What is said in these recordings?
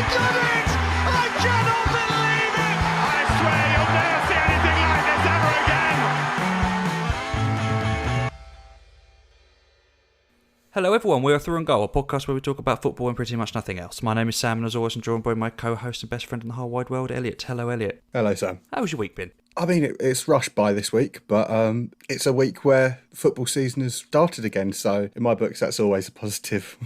done it! I cannot believe it! I swear you'll never see anything like this ever again! Hello everyone, we're Through and Goal, a podcast where we talk about football and pretty much nothing else. My name is Sam and as always I'm joined by my co-host and best friend in the whole wide world, Elliot. Hello Elliot. Hello Sam. How's your week been? I mean, it's rushed by this week, but it's a week where football season has started again, so in my books that's always a positive.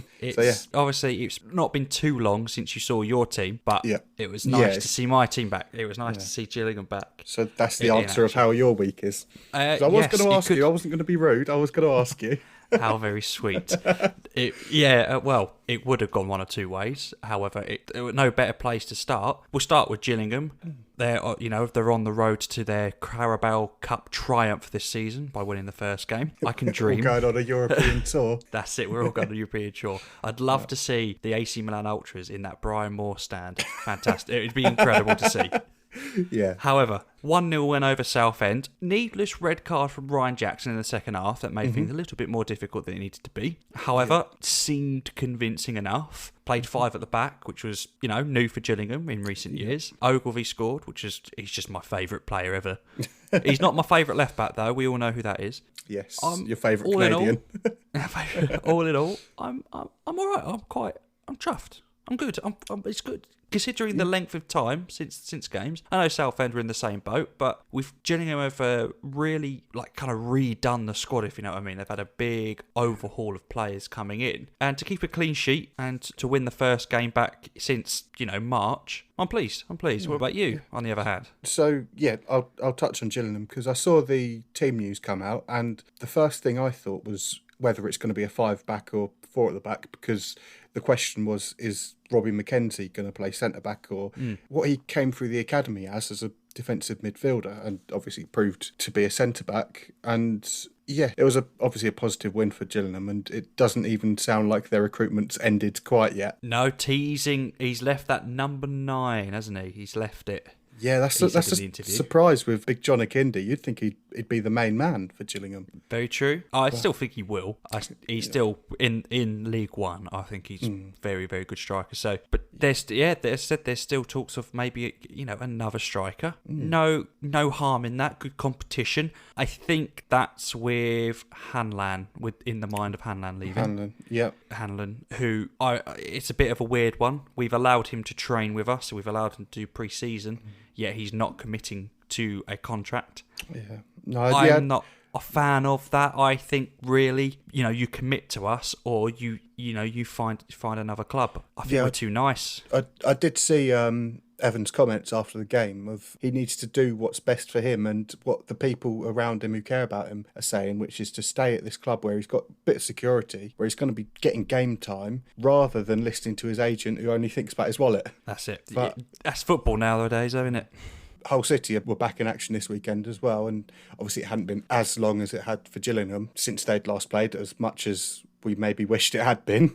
Obviously it's not been too long since you saw your team, but it was nice to see my team back. It was nice to see Gillingham back. So that's the answer of how your week is. I was going to ask you, I wasn't going to be rude, I was going to ask you. How very sweet. It would have gone one or two ways. However, it was no better place to start. We'll start with Gillingham. They're on the road to their Carabao Cup triumph this season by winning the first game. I can dream. We're going on a European tour. That's it. We're all going on a European tour. I'd love to see the AC Milan Ultras in that Brian Moore stand. Fantastic. It'd be incredible to see. Yeah. However, 1-0 win over Southend. Needless red card from Ryan Jackson in the second half that made things a little bit more difficult than it needed to be. However, seemed convincing enough. Played 5 at the back, which was, new for Gillingham in recent years. Ogilvy scored, he's just my favourite player ever. He's not my favourite left back though. We all know who that is. Yes, your favourite Canadian. All in all, I'm all right. I'm chuffed. I'm good. It's good. Considering the length of time since games, I know Southend were in the same boat, but with Gillingham have really kind of redone the squad, if you know what I mean. They've had a big overhaul of players coming in, and to keep a clean sheet and to win the first game back since March, I'm pleased. What about you? On the other hand, so I'll touch on Gillingham because I saw the team news come out, and the first thing I thought was whether it's going to be a 5 back or 4 at the back, because the question was, is Robbie McKenzie going to play centre-back or what he came through the academy as a defensive midfielder and obviously proved to be a centre-back. And it was obviously a positive win for Gillingham, and it doesn't even sound like their recruitment's ended quite yet. No teasing. He's left that number 9, hasn't he? He's left it. Yeah, that's a surprise with Big John Akindi. You'd think he'd be the main man for Gillingham. Very true. I still think he will. He's still in League One. I think he's very, very good striker. So, but there's still talks of maybe another striker. No harm in that. Good competition. I think that's with Hanlan, in the mind of Hanlan leaving. Hanlan, yeah. Hanlan, who it's a bit of a weird one. We've allowed him to train with us. So we've allowed him to do pre-season. Yet he's not committing to a contract. Yeah, no, I'm not a fan of that. I think really, you commit to us, or you find another club. I think we're too nice. I did see Evan's comments after the game of he needs to do what's best for him and what the people around him who care about him are saying, which is to stay at this club where he's got a bit of security, where he's going to be getting game time, rather than listening to his agent who only thinks about his wallet. That's it. But that's football nowadays, isn't it? Hull City were back in action this weekend as well, and obviously it hadn't been as long as it had for Gillingham since they'd last played, as much as we maybe wished it had been.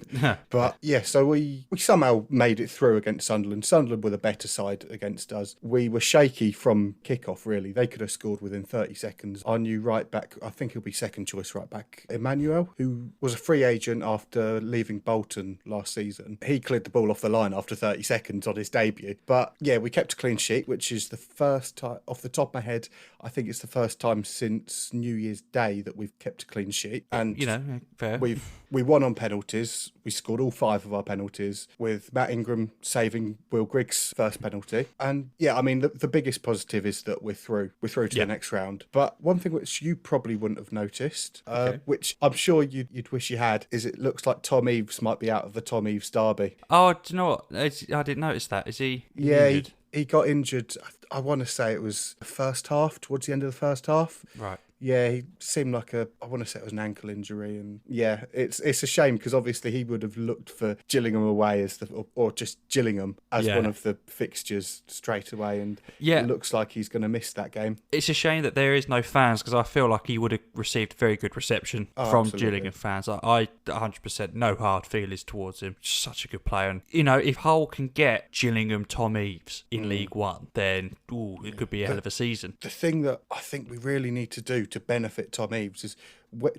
But so we somehow made it through against Sunderland. Sunderland were the better side against us. We were shaky from kick-off, really. They could have scored within 30 seconds. Our new right back, I think he'll be second choice right back, Emmanuel, who was a free agent after leaving Bolton last season. He cleared the ball off the line after 30 seconds on his debut. But we kept a clean sheet, which is the first time, off the top of my head, I think it's the first time since New Year's Day that we've kept a clean sheet. And fair. We won on penalties. We scored all 5 of our penalties, with Matt Ingram saving Will Griggs' first penalty. And the biggest positive is that we're through. We're through to the next round. But one thing which you probably wouldn't have noticed, which I'm sure you'd wish you had, is it looks like Tom Eaves might be out of the Tom Eaves derby. Oh, do you know what? I didn't notice that. Is he? Yeah, he got injured. I want to say it was the first half, towards the end of the first half. Right. Yeah, he seemed like I want to say it was an ankle injury, and it's a shame because obviously he would have looked for Gillingham away or just Gillingham as one of the fixtures straight away, and it looks like he's going to miss that game. It's a shame that there is no fans, because I feel like he would have received very good reception from absolutely. Gillingham fans. I 100% no hard feelings towards him. Such a good player, and if Hull can get Gillingham Tom Eaves in League One, then it could be a hell of a season. The thing that I think we really need to do to benefit Tom Eaves is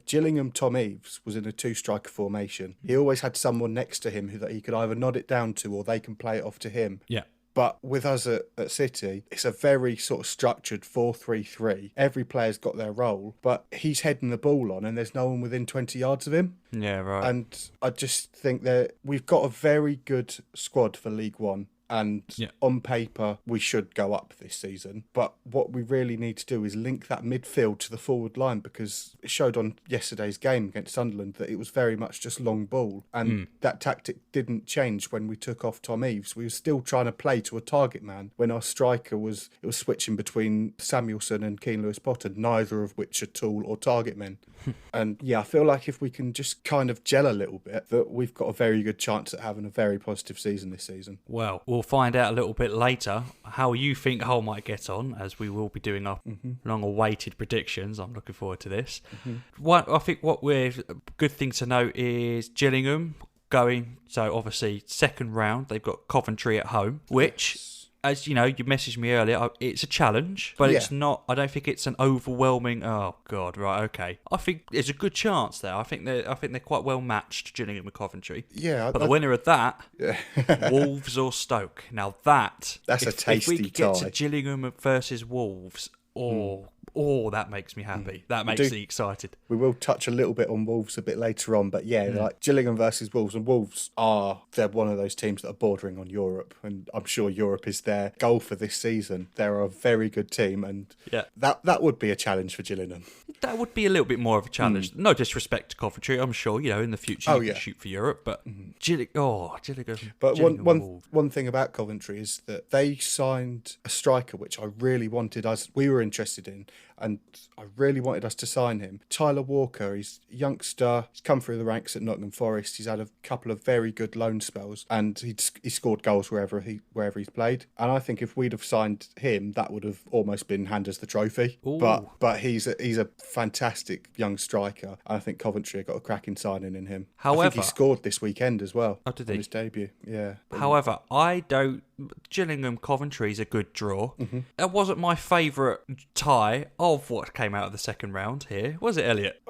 Gillingham Tom Eaves was in a 2-striker formation. He always had someone next to him that he could either nod it down to or they can play it off to him. Yeah. But with us at City, it's a very sort of structured 4-3-3. Every player's got their role, but he's heading the ball on and there's no one within 20 yards of him. Yeah, right. And I just think that we've got a very good squad for League One. And on paper, we should go up this season. But what we really need to do is link that midfield to the forward line, because it showed on yesterday's game against Sunderland that it was very much just long ball. And that tactic didn't change when we took off Tom Eaves. We were still trying to play to a target man when our striker was switching between Samuelson and Keane Lewis-Potter, neither of which are tool or target men. And I feel like if we can just kind of gel a little bit, that we've got a very good chance at having a very positive season this season. Well, we'll find out a little bit later how you think Hull might get on, as we will be doing our long-awaited predictions. I'm looking forward to this. I think a good thing to note is Gillingham going, so obviously second round, they've got Coventry at home, which... As you know, you messaged me earlier, it's a challenge, but it's not, I don't think it's an overwhelming, oh God, right, okay. I think there's a good chance there. I think they're quite well matched, Gillingham and Coventry. Yeah. But the winner of that, Wolves or Stoke. Now that's a tasty tie. If we could get to Gillingham versus Wolves, that makes me happy. That makes me excited. We will touch a little bit on Wolves a bit later on, but like Gillingham versus Wolves, and Wolves they're one of those teams that are bordering on Europe, and I'm sure Europe is their goal for this season. They're a very good team, and that would be a challenge for Gillingham. That would be a little bit more of a challenge. No disrespect to Coventry, I'm sure, in the future you can shoot for Europe, but Gillingham. But one thing about Coventry is that they signed a striker which I really wanted we were interested in, and I really wanted us to sign him. Tyler Walker, he's a youngster, he's come through the ranks at Nottingham Forest, he's had a couple of very good loan spells, and he scored goals wherever he's played. And I think if we'd have signed him, that would have almost been hand us the trophy. Ooh. But he's a fantastic young striker. I think Coventry have got a cracking signing in him. However, I think he scored this weekend as well. Oh, did he? On his debut, yeah. However, Gillingham Coventry is a good draw. That wasn't my favourite tie of what came out of the second round here, was it, Elliot?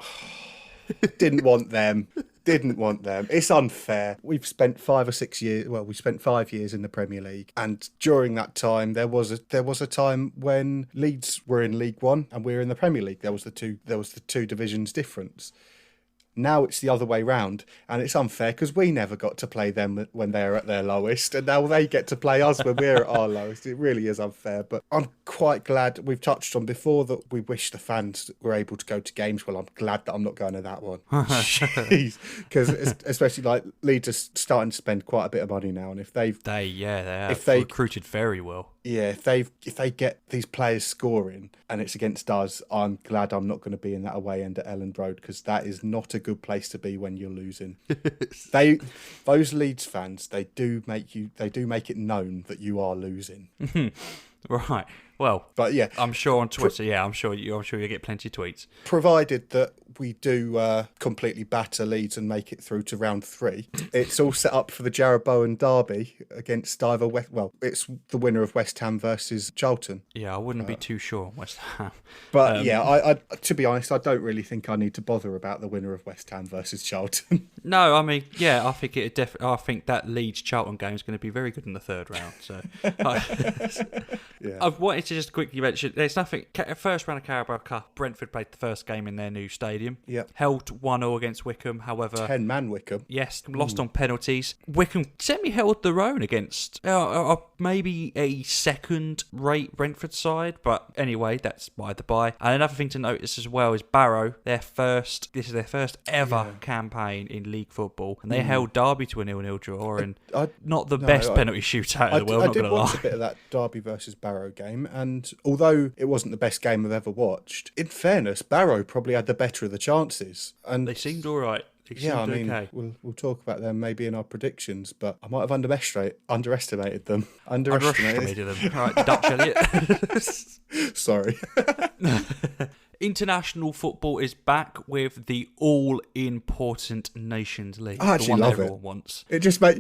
Didn't want them. It's unfair. We've spent 5 or 6 years. Well, we spent 5 years in the Premier League, and during that time, there was a time when Leeds were in League One and we were in the Premier League. There was the two divisions difference. Now it's the other way round, and it's unfair because we never got to play them when they're at their lowest, and now they get to play us when we're at our lowest. It really is unfair, but I'm quite glad. We've touched on before that we wish the fans were able to go to games. Well, I'm glad that I'm not going to that one. Because especially like Leeds are starting to spend quite a bit of money now, and if they have recruited very well. Yeah, if they get these players scoring and it's against us, I'm glad I'm not going to be in that away end at Elland Road, because that is not a good place to be when you're losing. Those Leeds fans, they do make it known that you are losing. Right. Well, but I'm sure on Twitter. I'm sure you get plenty of tweets. Provided that we do completely batter Leeds and make it through to round 3, it's all set up for the Jeroboam derby against either it's the winner of West Ham versus Charlton. Yeah, I wouldn't be too sure on West Ham. But I to be honest, I don't really think I need to bother about the winner of West Ham versus Charlton. No, I mean, I think I think that Leeds Charlton game is going to be very good in the third round. So, I've wanted to just quickly mention there's nothing. First round of Carabao Cup, Brentford played the first game in their new stadium. Yep. Held 1-0 against Wickham. However, 10-man Wickham. Yes, lost on penalties. Wickham semi-held their own against maybe a second-rate Brentford side, but anyway, that's by the by. And another thing to notice as well is Barrow. This is their first ever campaign in league football, and they held Derby to a 0-0 draw, and not the best penalty shootout in the world. I did watch a bit of that Derby versus Barrow game, and although it wasn't the best game I've ever watched, in fairness, Barrow probably had the better of the chances, and they seemed all right. Okay. We'll talk about them maybe in our predictions, but I might have underestimated them. Underestimated them. All right, Dutch Elliot. Sorry. International football is back with the all-important Nations League. I actually the one love everyone it. wants. It just makes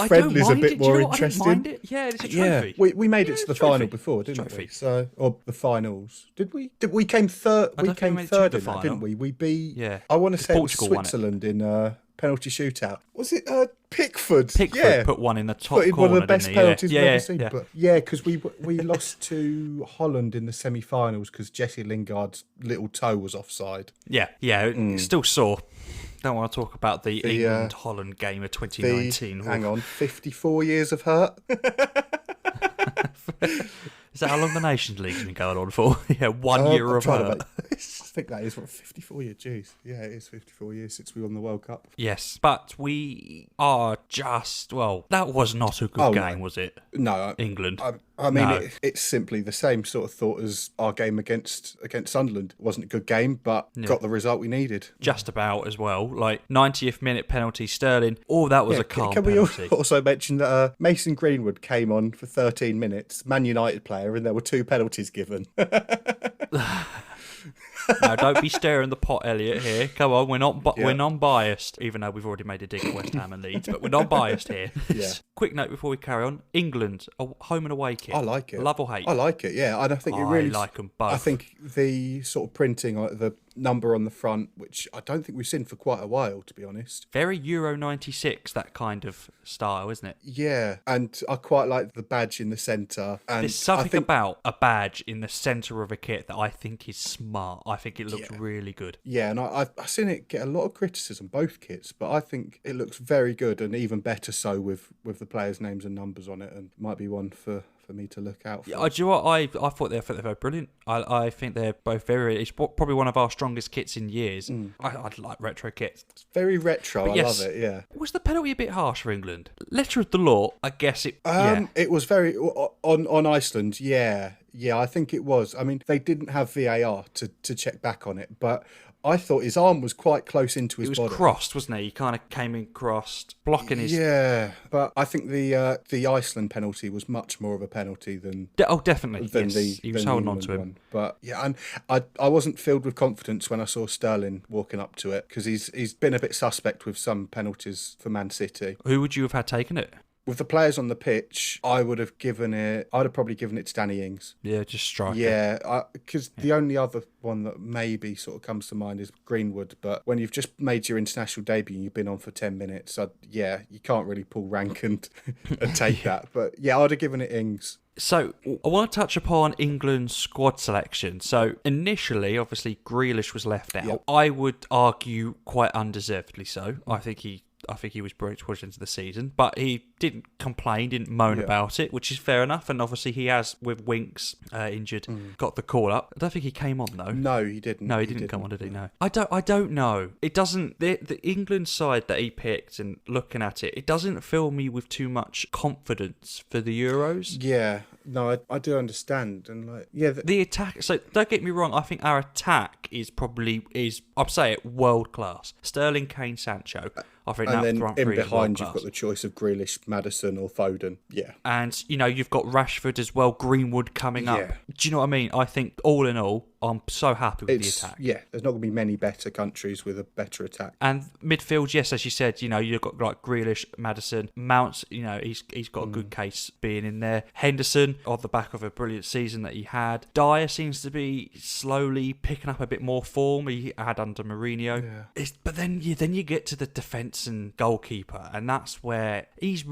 I friendlies don't a mind bit it. Do you more know what? interesting. I don't mind it. Yeah, it's a trophy. We made it to the final trophy. before, didn't Trophy. we? So, or the finals. Did we? We came third. I We don't think came we made it to third the in that, final. didn't we? We beat. Yeah. I want to say it was Portugal won it. Switzerland in penalty shootout. Was it Pickford? Pickford put one in the top Put in corner, one of the best didn't he? penalties we've ever seen. Yeah. But because we lost to Holland in the semi-finals because Jesse Lingard's little toe was offside. Yeah. It's still sore. Don't want to talk about the England-Holland game of 2019. Hang on, 54 years of hurt. Is that how long the Nations League's been going on for? Yeah, 1 year of hurt. I think that is 54 years. Jeez. Yeah, it is 54 years since we won the World Cup. Yes, but we are just... Well, that was not a good game, was it? No. England. I mean, No. it's simply the same sort of thought as our game against Sunderland. It wasn't a good game, but got the result we needed. Just about as well. Like, 90th minute penalty, Sterling. Oh, that was a calm penalty. We also mention that Mason Greenwood came on for 13 minutes, Man United player, and there were 2 penalties given. Now, don't be stirring the pot, Elliot, here. Come on, we're non-biased, even though we've already made a dig at West Ham and Leeds, but we're non-biased here. Yeah. Quick note before we carry on. England, a home and away kit. I like it. Love or hate? I like it, yeah. And I think it really... I like them both. I think the sort of printing, the number on the front, which I don't think we've seen for quite a while, to be honest. Very Euro 96, that kind of style, isn't it? Yeah, and I quite like the badge in the centre. And There's something about a badge in the centre of a kit that I think is smart. I think it looks really good. Yeah, and I've seen it get a lot of criticism, both kits, but I think it looks very good, and even better so with the players' names and numbers on it, and might be one for me to look out for. Yeah, do you know what? I thought they were brilliant. I think they're both it's probably one of our strongest kits in years. I'd like retro kits. It's very retro. But I love it. Yeah. Was the penalty a bit harsh for England? Letter of the law, I guess it. It was very on Iceland. Yeah, I think it was. I mean, they didn't have VAR to check back on it, but I thought his arm was quite close into his body. It was crossed, wasn't he? He kind of came in crossed, blocking his... Yeah, but I think the Iceland penalty was much more of a penalty than... definitely. Yes. He was holding on to him. One. But yeah, and I wasn't filled with confidence when I saw Sterling walking up to it, because he's been a bit suspect with some penalties for Man City. Who would you have had taken it? With the players on the pitch, I'd have probably given it to Danny Ings. Yeah, just striker. Yeah, because the only other one that maybe sort of comes to mind is Greenwood. But when you've just made your international debut and you've been on for 10 minutes, you can't really pull rank and take that. But yeah, I'd have given it Ings. So, I want to touch upon England's squad selection. So, initially, obviously, Grealish was left out. Yep. I would argue quite undeservedly so. I think he was brilliant towards the end of the season, but he didn't complain, didn't moan about it, which is fair enough. And obviously he has, with Winks injured, got the call up. I don't think he came on though. No, he didn't. No, he didn't come on, did he? No. I don't know. It doesn't. The England side that he picked, and looking at it, it doesn't fill me with too much confidence for the Euros. Yeah. No, I do understand, and the attack. So don't get me wrong. I think our attack is I'd say it world class. Sterling, Kane, Sancho. I think and that then front in three is behind you've world-class. got the choice of Grealish, Maddison, or Foden. Yeah, and you've got Rashford as well. Greenwood coming up. Do you know what I mean? I think all in all, I'm so happy with the attack. Yeah, there's not going to be many better countries with a better attack. And midfield, yes, as you said, you've got like Grealish, Maddison, Mounts. He's got a good case being in there. Henderson, on the back of a brilliant season that he had. Dyer seems to be slowly picking up a bit more form he had under Mourinho. Yeah. But then you get to the defence and goalkeeper, and that's where he's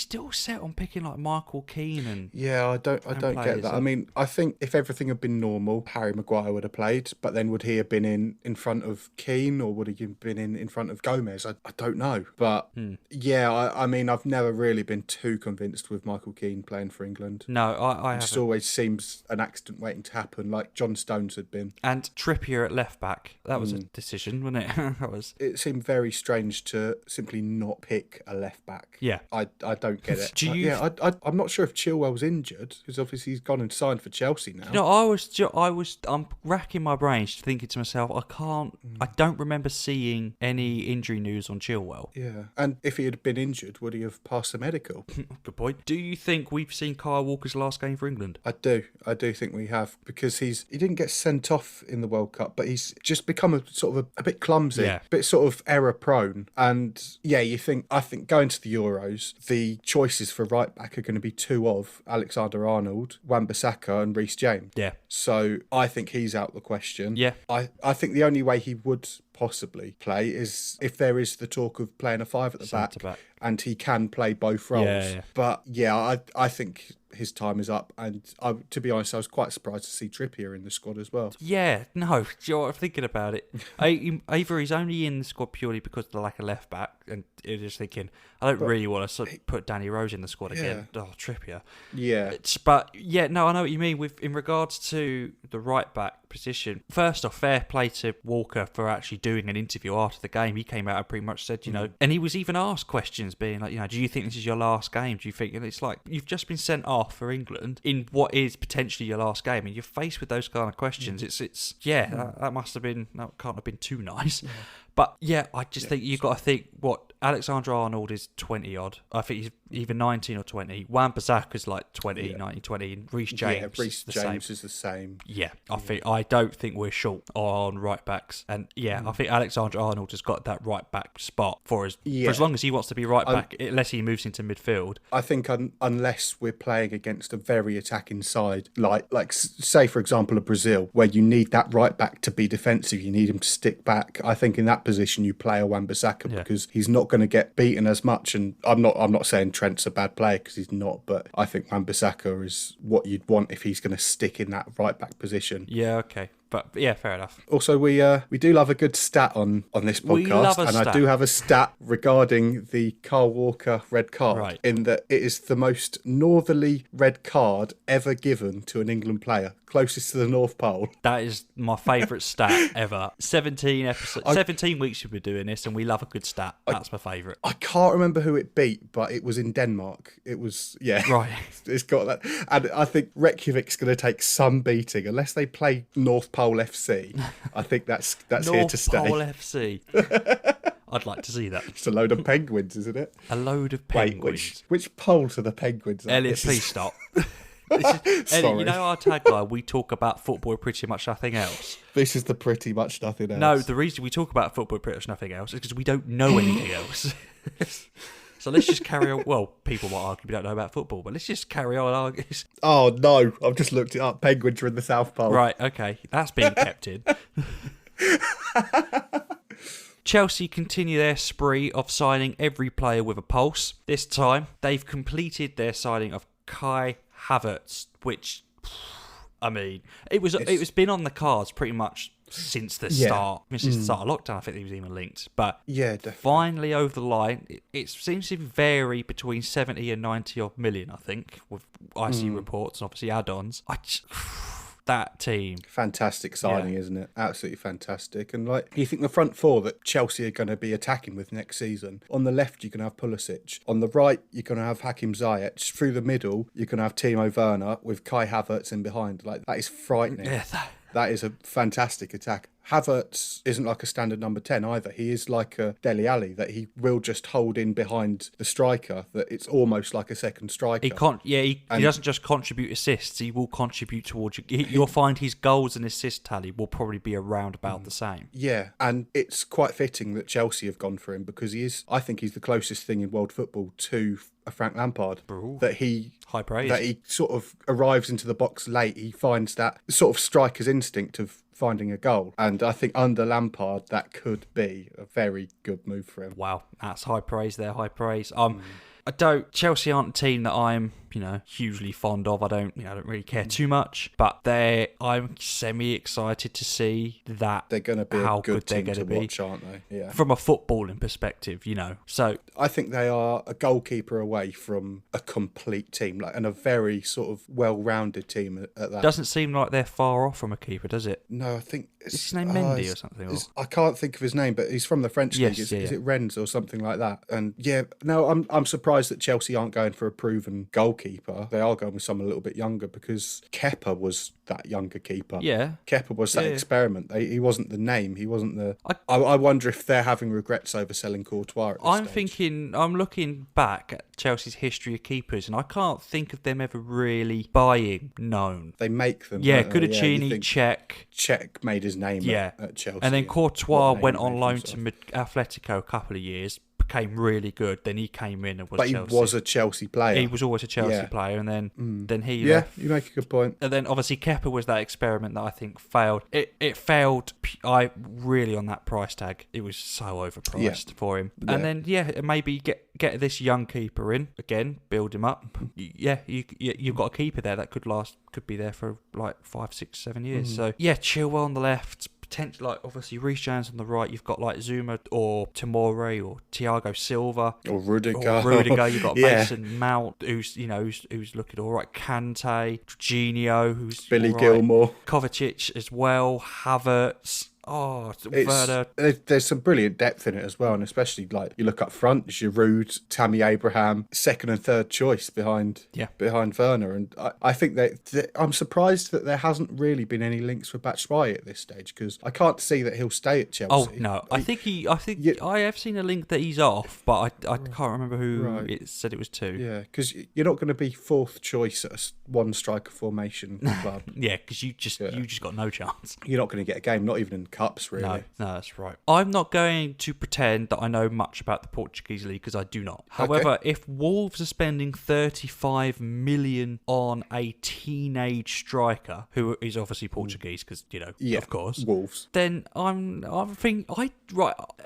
still set on picking like Michael Keane and I don't get that. I mean, I think if everything had been normal, Harry Maguire would have played, but then would he have been in front of Keane, or would he have been in front of Gomez? I don't know, but I mean, I've never really been too convinced with Michael Keane playing for England. No, I it just always seems an accident waiting to happen, like John Stones had been. And Trippier at left back, that was a decision, wasn't it? It seemed very strange to simply not pick a left back. Yeah, I don't get it. I'm not sure if Chilwell's injured, because obviously he's gone and signed for Chelsea now. I'm I'm racking my brains thinking to myself, I don't remember seeing any injury news on Chilwell. Yeah. And if he had been injured, would he have passed the medical? Good point. Do you think we've seen Kyle Walker's last game for England? I do think we have, because he didn't get sent off in the World Cup, but he's just become a bit clumsy, a bit sort of error prone. And yeah, I think going to the Euros, the choices for right back are going to be two of Alexander-Arnold, Wan-Bissaka and Reece James. Yeah. So I think he's out the question. Yeah. I think the only way he would possibly play is if there is the talk of playing a 5 at the back, and he can play both roles. Yeah. But yeah, I think his time is up, and to be honest, I was quite surprised to see Trippier in the squad as well. Yeah, no, do you know what I'm thinking about it? Either he's only in the squad purely because of the lack of left back, and you're just thinking, I don't really want to put Danny Rose in the squad again. Oh, Trippier. Yeah. But yeah, no, I know what you mean. In regards to the right back position, first off, fair play to Walker for actually doing an interview after the game. He came out and pretty much said, and he was even asked questions being like, do you think this is your last game? Do you think, and it's like, you've just been sent off for England in what is potentially your last game, and you're faced with those kind of questions. That must have been, that can't have been too nice. Yeah. But yeah, I just think you've got to think what Alexander-Arnold is 20 odd. I think he's either 19 or 20. Wan-Bissaka's like 20, 19, 20. And Reece James, is the same. Yeah, I don't think we're short on right backs. And I think Alexander-Arnold has got that right back spot for as long as he wants to be right back, unless he moves into midfield. I think unless we're playing against a very attacking side, like say for example a Brazil, where you need that right back to be defensive, you need him to stick back. I think in that position you play a Wan-Bissaka because he's not going to get beaten as much. And I'm not saying Trent's a bad player, because he's not, but I think Wan-Bissaka is what you'd want if he's going to stick in that right back position. Yeah, okay. But yeah, fair enough. Also, we do love a good stat on this podcast, and I do have a stat regarding the Kyle Walker red card, in that it is the most northerly red card ever given to an England player, closest to the North Pole. That is my favourite stat ever. 17 weeks we've been doing this, and we love a good stat. That's my favourite. I can't remember who it beat, but it was in Denmark. It was, right. It's got that, and I think Reykjavik's going to take some beating unless they play North Pole FC. I think that's here to stay. North Pole FC. I'd like to see that. It's a load of penguins, isn't it? A load of penguins. Wait, which pole to the penguins? Elliot, please stop. Elliot, you know our tagline, we talk about football pretty much nothing else. This is the pretty much nothing else. No, the reason we talk about football pretty much nothing else is because we don't know anything else. So let's just carry on. Well, people might argue we don't know about football, but let's just carry on arguing. Oh, no. I've just looked it up. Penguins are in the South Pole. Right, okay. That's being kept in. Chelsea continue their spree of signing every player with a pulse. This time, they've completed their signing of Kai Havertz, which, I mean, it was been on the cards pretty much since the start. Since the start of lockdown, I think he was even linked. But finally over the line, it seems to vary between 70 and 90 odd million, I think, with IC reports and obviously add-ons. That team. Fantastic signing, isn't it? Absolutely fantastic. And you think the front four that Chelsea are going to be attacking with next season, on the left you're going to have Pulisic, on the right you're going to have Hakim Ziyech, through the middle you're going to have Timo Werner with Kai Havertz in behind. That is frightening. Yeah, that is a fantastic attack. Havertz isn't like a standard number 10 either. He is like a Dele Alli, that he will just hold in behind the striker, that it's almost like a second striker. He doesn't just contribute assists, he will contribute towards you. You'll find his goals and assist tally will probably be around about the same. Yeah, and it's quite fitting that Chelsea have gone for him, because I think he's the closest thing in world football to a Frank Lampard. Ooh, high praise. That he sort of arrives into the box late. He finds that sort of striker's instinct of finding a goal. And I think under Lampard, that could be a very good move for him. Wow, that's high praise there, high praise. Chelsea aren't a team that I'm, hugely fond of. I don't really care too much, but I'm semi-excited to see that they're going to be how a good they're team going to be, watch, aren't they? Yeah. From a footballing perspective, So I think they are a goalkeeper away from a complete team, and a very sort of well-rounded team at that. Doesn't seem like they're far off from a keeper, does it? No, I think Is his name Mendy or something? Or? I can't think of his name, but he's from the French league. Is it Rennes or something like that? And no, I'm surprised that Chelsea aren't going for a proven goalkeeper. They are going with someone a little bit younger because Kepa was that younger keeper. Yeah. Kepa was that experiment. He wasn't the name. He wasn't the... I wonder if they're having regrets over selling Courtois at this stage. I'm looking back at Chelsea's history of keepers, and I can't think of them ever really buying known. They make them. Yeah, Kudachini, Cech. Cech made his name at Chelsea. And then Courtois went on loan to Atletico a couple of years, became really good. Then he came in and was Chelsea. But he was a Chelsea player. He was always a Chelsea player, and then he left. Yeah, you make a good point. And then obviously Kepa was that experiment that I think failed. It failed. I really on that price tag. It was so overpriced for him. And then maybe get this young keeper in again, build him up. You've got a keeper there that could be there for like 5, 6, 7 years. So Chilwell on the left. Potentially, like obviously Reece James on the right. You've got like Zuma or Tomori or Thiago Silva or Rudiger. You've got Mason Mount, who's looking all right. Kante, Jorginho, who's Billy Gilmore, Kovacic as well. Havertz. There's some brilliant depth in it as well, and especially like you look up front, Giroud, Tammy Abraham, second and third choice behind Werner, and I think that I'm surprised that there hasn't really been any links for Batshuayi at this stage because I can't see that he'll stay at Chelsea. Oh no, I have seen a link that he's off, but I can't remember who it said it was to. Yeah, because you're not going to be fourth choice at a one striker formation club. Yeah, because you just got no chance. You're not going to get a game, not even in cups, really. No, that's right. I'm not going to pretend that I know much about the Portuguese league because I do not. However, if Wolves are spending 35 million on a teenage striker who is obviously Portuguese, because of course, Wolves, then I'm thinking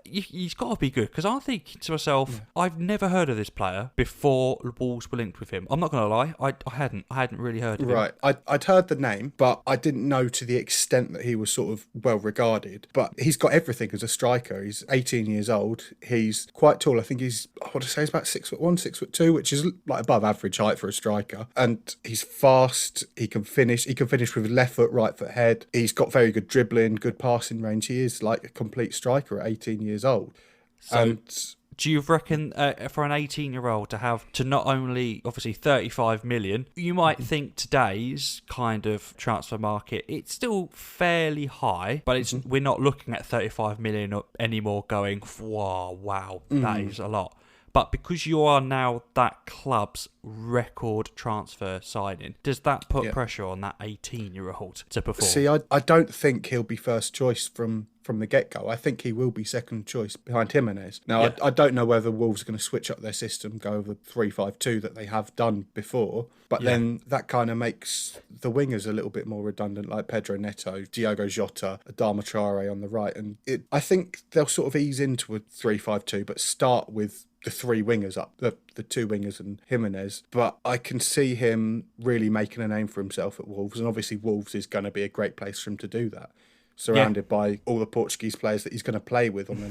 he's got to be good because I'm thinking to myself, I've never heard of this player before Wolves were linked with him. I'm not going to lie, I hadn't really heard of him. Right, I'd heard the name, but I didn't know to the extent that he was sort of well regarded. But he's got everything as a striker. He's 18 years old. He's quite tall. I think he's about 6'1", 6'2", which is like above average height for a striker. And he's fast. He can finish. He can finish with his left foot, right foot, head. He's got very good dribbling, good passing range. He is like a complete striker at 18 years old. Do you reckon for an 18-year-old to not only obviously 35 million, you might think today's kind of transfer market, it's still fairly high, but we're not looking at 35 million anymore going, wow, that is a lot. But because you are now that club's record transfer signing, does that put pressure on that 18-year-old to perform? See, I don't think he'll be first choice from the get-go. I think he will be second choice behind Jimenez. Now, I don't know whether Wolves are going to switch up their system, go over 3-5-2 that they have done before, but then that kind of makes the wingers a little bit more redundant, like Pedro Neto, Diogo Jota, Adama Traore on the right. And I think they'll sort of ease into a 3-5-2, but start with the three wingers up, the two wingers and Jimenez. But I can see him really making a name for himself at Wolves, and obviously Wolves is going to be a great place for him to do that, surrounded by all the Portuguese players that he's going to play with on the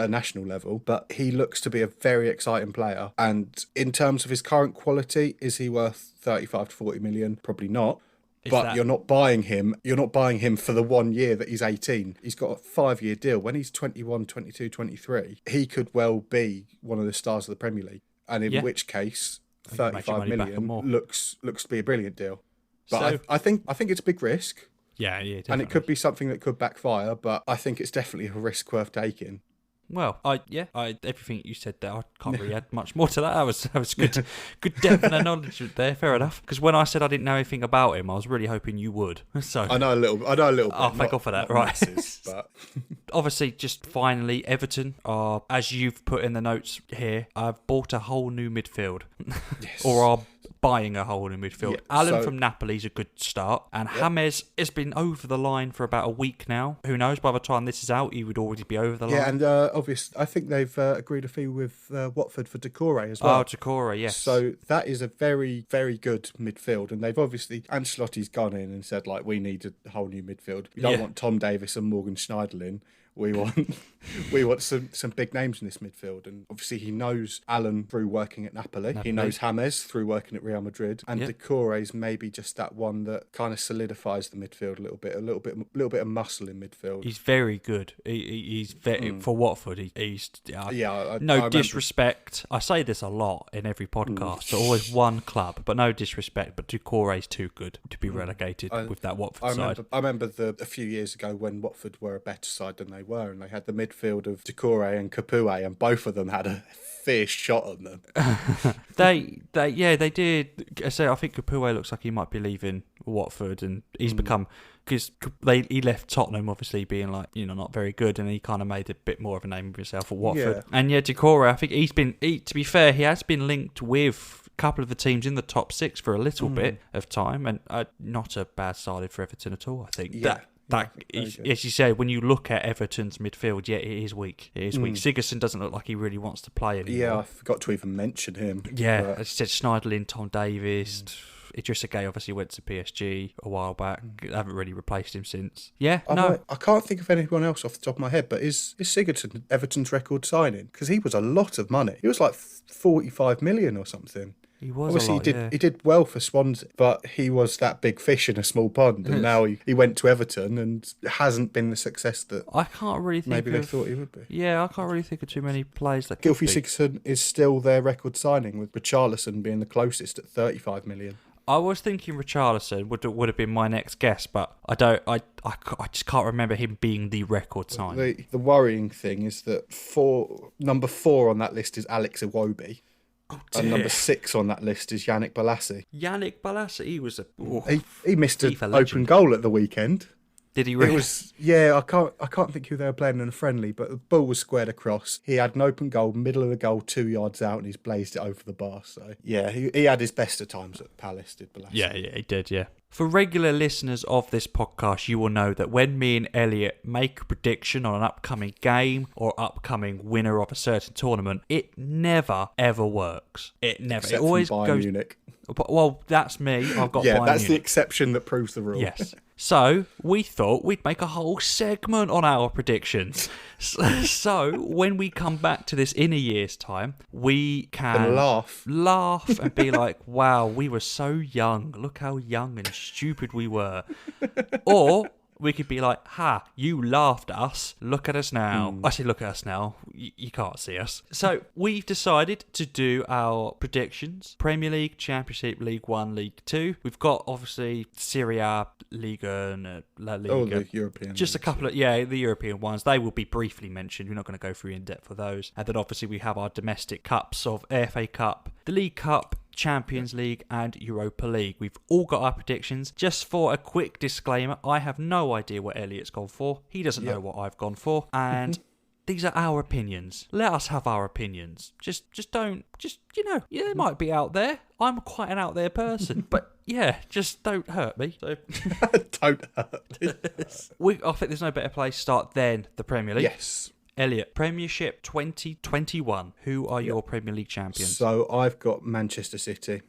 national level. But he looks to be a very exciting player, and in terms of his current quality, is he worth 35 to 40 million? Probably not. You're not buying him. You're not buying him for the 1 year that he's 18. He's got a 5-year deal. When he's 21, 22, 23, he could well be one of the stars of the Premier League. And in which case, 35 million looks to be a brilliant deal. But I think it's a big risk. Yeah, definitely. And it could be something that could backfire, but I think it's definitely a risk worth taking. Well, everything you said there, I can't really add much more to that. That was good depth and acknowledgement there. Fair enough. Because when I said I didn't know anything about him, I was really hoping you would. So I know a little bit. Oh, thank God for that. Right. Masses, but obviously, just finally, Everton are, as you've put in the notes here, I've bought a whole new midfield, or are buying a whole new midfield. Yeah, Alan from Napoli's a good start, and James has been over the line for about a week now. Who knows? By the time this is out, he would already be over the line. Yeah, and obviously, I think they've agreed a fee with Watford for Decore as well. Oh, Decore, yes. So that is a very, very good midfield, and they've obviously Ancelotti's gone in and said, like, we need a whole new midfield. We don't want Tom Davis and Morgan Schneiderlin. We want some big names in this midfield, and obviously he knows Allen through working at Napoli. He knows James through working at Real Madrid, and Decore's maybe just that one that kind of solidifies the midfield a little bit of muscle in midfield. He's very good. He's very, for Watford. He's I disrespect. I say this a lot in every podcast. So always one club, but no disrespect. But Decore's too good to be relegated with that Watford side. I remember a few years ago when Watford were a better side than they were, and they had the midfield of Decore and Capoue, and both of them had a fierce shot on them. they did. So I think Capoue looks like he might be leaving Watford, and he's become, because he left Tottenham obviously being like, not very good, and he kind of made a bit more of a name of himself at Watford. And Decore, I think to be fair, he has been linked with a couple of the teams in the top 6 for a little bit of time, and not a bad side for Everton at all, I think. As you say, when you look at Everton's midfield, it is weak. It is weak. Sigurdsson doesn't look like he really wants to play anymore. Yeah, I forgot to even mention him. Yeah, as I said, Schneiderlin, Tom Davies, Idrissa Gueye obviously went to PSG a while back. They haven't really replaced him since. Yeah, I can't think of anyone else off the top of my head, but is Sigurdsson Everton's record signing? Because he was a lot of money. He was like 45 million or something. He was obviously he did well for Swansea, but he was that big fish in a small pond, and now he went to Everton and hasn't been the success that I can't really think maybe they thought he would be. Yeah, I can't really think of too many players that Gylfi Sigurdsson is still their record signing, with Richarlison being the closest at 35 million. I was thinking Richarlison would have been my next guess, but I just can't remember him being the record signing. The worrying thing is that number 4 on that list is Alex Iwobi. And number 6 on that list is Yannick Bolasie. Yannick Bolasie, he was he missed an open goal at the weekend. Did he really? It was, I can't think who they were playing in a friendly, but the ball was squared across. He had an open goal, middle of the goal, 2 yards out, and he's blazed it over the bar. So yeah, he had his best of times at Palace, did Bolasie. Yeah, he did, yeah. For regular listeners of this podcast, you will know that when me and Elliot make a prediction on an upcoming game or upcoming winner of a certain tournament, it never, ever works. It never. Except it always from Bayern goes. Munich. Well, that's me. I've got Bayern that's Munich. the exception that proves the rule. Yes. So we thought we'd make a whole segment on our predictions. So when we come back to this in a year's time, we can laugh and be like, wow, we were so young. Look how young and stupid we were. Or we could be like, ha, you laughed at us. Look at us now. I say look at us now. You can't see us. So we've decided to do our predictions. Premier League, Championship, League 1, League 2. We've got, obviously, Serie A, Liga, and La Liga. Oh, the European Just a couple of, the European ones. They will be briefly mentioned. We're not going to go through in depth for those. And then, obviously, we have our domestic cups of FA Cup, the League Cup, Champions League and Europa League. We've all got our predictions. Just for a quick disclaimer, I have no idea what Elliot's gone for. He doesn't know what I've gone for. And these are our opinions. Let us have our opinions. They might be out there. I'm quite an out there person. But just don't hurt me. So. Don't hurt me. I think there's no better place to start than the Premier League. Yes. Elliot, Premiership 2021. Who are your Premier League champions? So I've got Manchester City.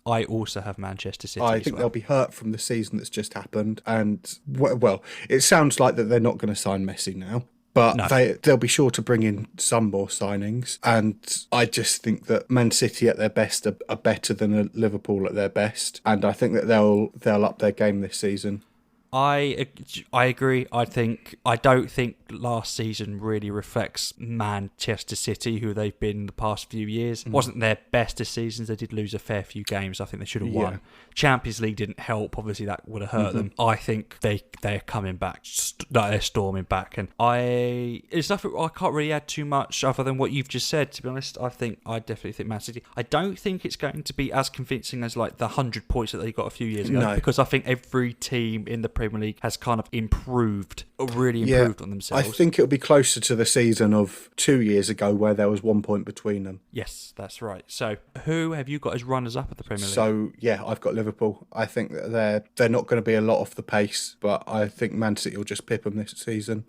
I also have Manchester City. I think they'll be hurt from the season that's just happened. And, well, it sounds like that they're not going to sign Messi now. But they'll be sure to bring in some more signings. And I just think that Man City at their best are better than Liverpool at their best. And I think that they'll up their game this season. I agree. I don't think last season really reflects Manchester City, who they've been the past few years. It wasn't their best of seasons. They did lose a fair few games. I think they should have won. Champions League didn't help. Obviously, that would have hurt them. I think they're coming back. They're storming back. And it's nothing. I can't really add too much other than what you've just said. To be honest, I definitely think Man City. I don't think it's going to be as convincing as like the 100 points that they got a few years ago. Because I think every team in the Premier League has kind of really improved on themselves. I think it'll be closer to the season of 2 years ago where there was 1 point between them. Yes, that's right. So who have you got as runners-up at the Premier League? So, I've got Liverpool. I think that they're not going to be a lot off the pace, but I think Man City will just pip them this season.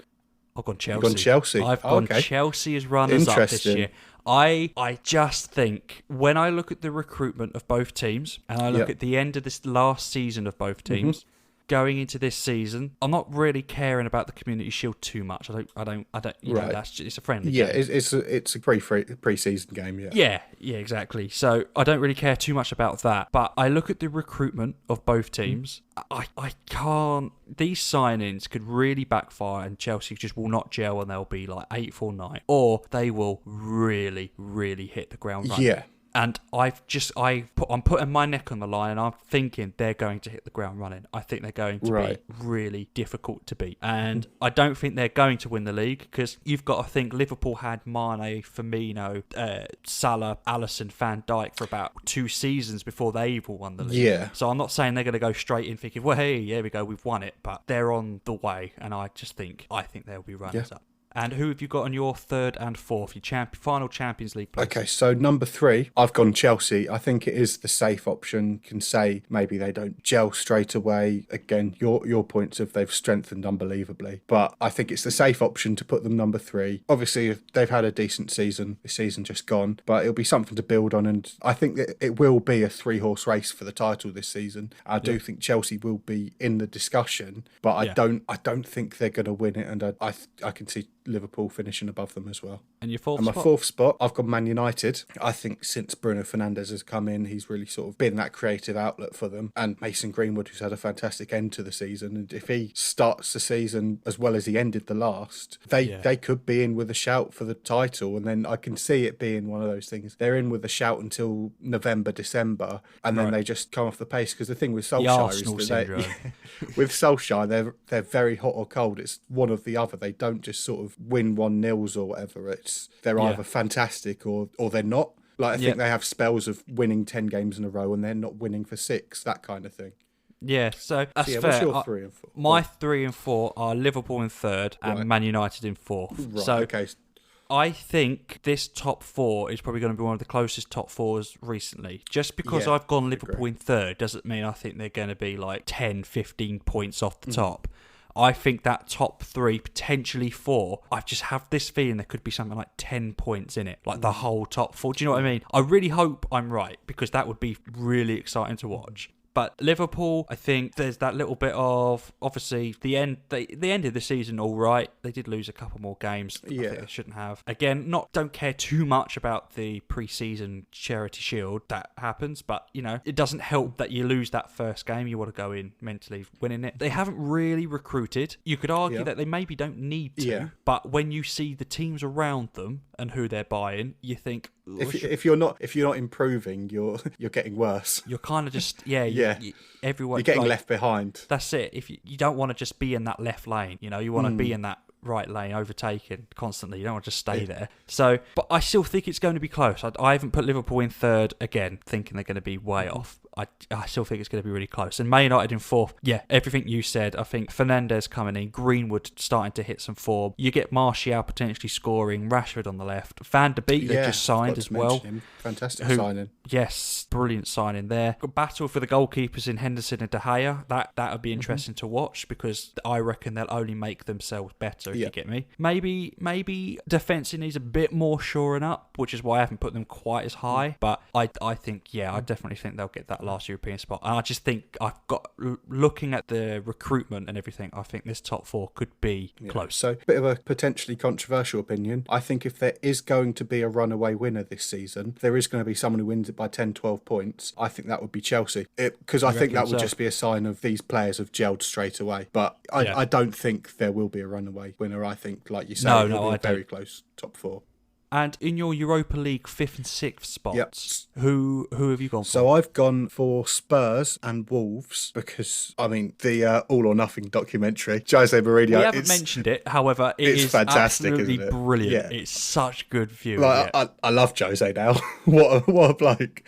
I've gone Chelsea. You've gone Chelsea? I've gone Chelsea as runners-up this year. I just think when I look at the recruitment of both teams and I look at the end of this last season of both teams, going into this season, I'm not really caring about the Community Shield too much. I don't. You know, that's just, it's a friendly game. It's a pre-season game. Yeah, exactly. So I don't really care too much about that. But I look at the recruitment of both teams. I can't. These signings could really backfire, and Chelsea just will not gel, and they'll be like 8th or 9th, or they will really, really hit the ground running. Yeah. And I'm putting my neck on the line, and I'm thinking they're going to hit the ground running. I think they're going to be really difficult to beat. And I don't think they're going to win the league, because you've got to think Liverpool had Mane, Firmino, Salah, Alisson, Van Dijk for about 2 seasons before they even won the league. Yeah. So I'm not saying they're going to go straight in thinking, well, hey, here we go, we've won it. But they're on the way, and I think they'll be runners up. And who have you got on your 3rd and 4th, your final Champions League place? Okay, so number 3, I've gone Chelsea. I think it is the safe option. Can say maybe they don't gel straight away. Again, your points of they've strengthened unbelievably. But I think it's the safe option to put them number 3. Obviously, they've had a decent season. The season just gone. But it'll be something to build on. And I think that it will be a 3-horse race for the title this season. I do think Chelsea will be in the discussion. But I don't think they're going to win it. And I can see Liverpool finishing above them as well. And your 4th and my spot? 4th spot, I've got Man United. I think since Bruno Fernandes has come in, he's really sort of been that creative outlet for them. And Mason Greenwood, who's had a fantastic end to the season. And if he starts the season as well as he ended the last, they could be in with a shout for the title. And then I can see it being one of those things. They're in with a shout until November, December, and then they just come off the pace. Because the thing with Solskjaer is that with Solskjaer, they're very hot or cold. It's one or the other. They don't just sort of win 1-0 or whatever. They're either fantastic or they're not. Like I think they have spells of winning 10 games in a row and they're not winning for 6, that kind of thing. Yeah, so that's fair. What's your 3 and 4? My 3 and 4 are Liverpool in 3rd and Man United in 4th. Right, so okay. I think this top 4 is probably going to be one of the closest top 4s recently. Just because I've gone Liverpool in 3rd doesn't mean I think they're going to be like 10, 15 points off the top. I think that top 3, potentially 4, I just have this feeling there could be something like 10 points in it, like the whole top 4. Do you know what I mean? I really hope I'm right, because that would be really exciting to watch. But Liverpool, I think there's that little bit of, obviously, the end. They ended the season all right. They did lose a couple more games. I think they shouldn't have. Again, don't care too much about the pre-season Charity Shield. That happens, but, you know, it doesn't help that you lose that first game. You want to go in mentally winning it. They haven't really recruited. You could argue that they maybe don't need to, but when you see the teams around them and who they're buying, you think, if you're not improving, you're getting worse. You're kind of just everyone, you're getting left behind. That's it. If you don't want to just be in that left lane, you know, you want to be in that right lane, overtaken constantly. You don't want to just stay there. So, but I still think it's going to be close. I haven't put Liverpool in 3rd again, thinking they're going to be way off. I still think it's going to be really close. And Man United in 4th, everything you said. I think Fernandes coming in, Greenwood starting to hit some form. You get Martial potentially scoring, Rashford on the left. Van de Beek they just signed as well. Fantastic signing. Yes, brilliant signing there. Got battle for the goalkeepers in Henderson and De Gea. That would be interesting to watch, because I reckon they'll only make themselves better, if you get me. Maybe defence needs a bit more shoring up, which is why I haven't put them quite as high. But I think, I definitely think they'll get that last European spot. And I just think looking at the recruitment and everything, I think this top 4 could be close. So, bit of a potentially controversial opinion. I think if there is going to be a runaway winner this season, there is going to be someone who wins it by 10, 12 points. I think that would be Chelsea. Because I think that would just be a sign of these players have gelled straight away. But I don't think there will be a runaway winner. I think, like you say, it'll be a very close top 4. And in your Europa League 5th and 6th spots, who have you gone for? So I've gone for Spurs and Wolves because, I mean, the All or Nothing documentary, Jose Mourinho. We haven't mentioned it, however, it's fantastic, absolutely isn't it? Brilliant. Yeah. It's such good view. Like, I love Jose now. what a bloke.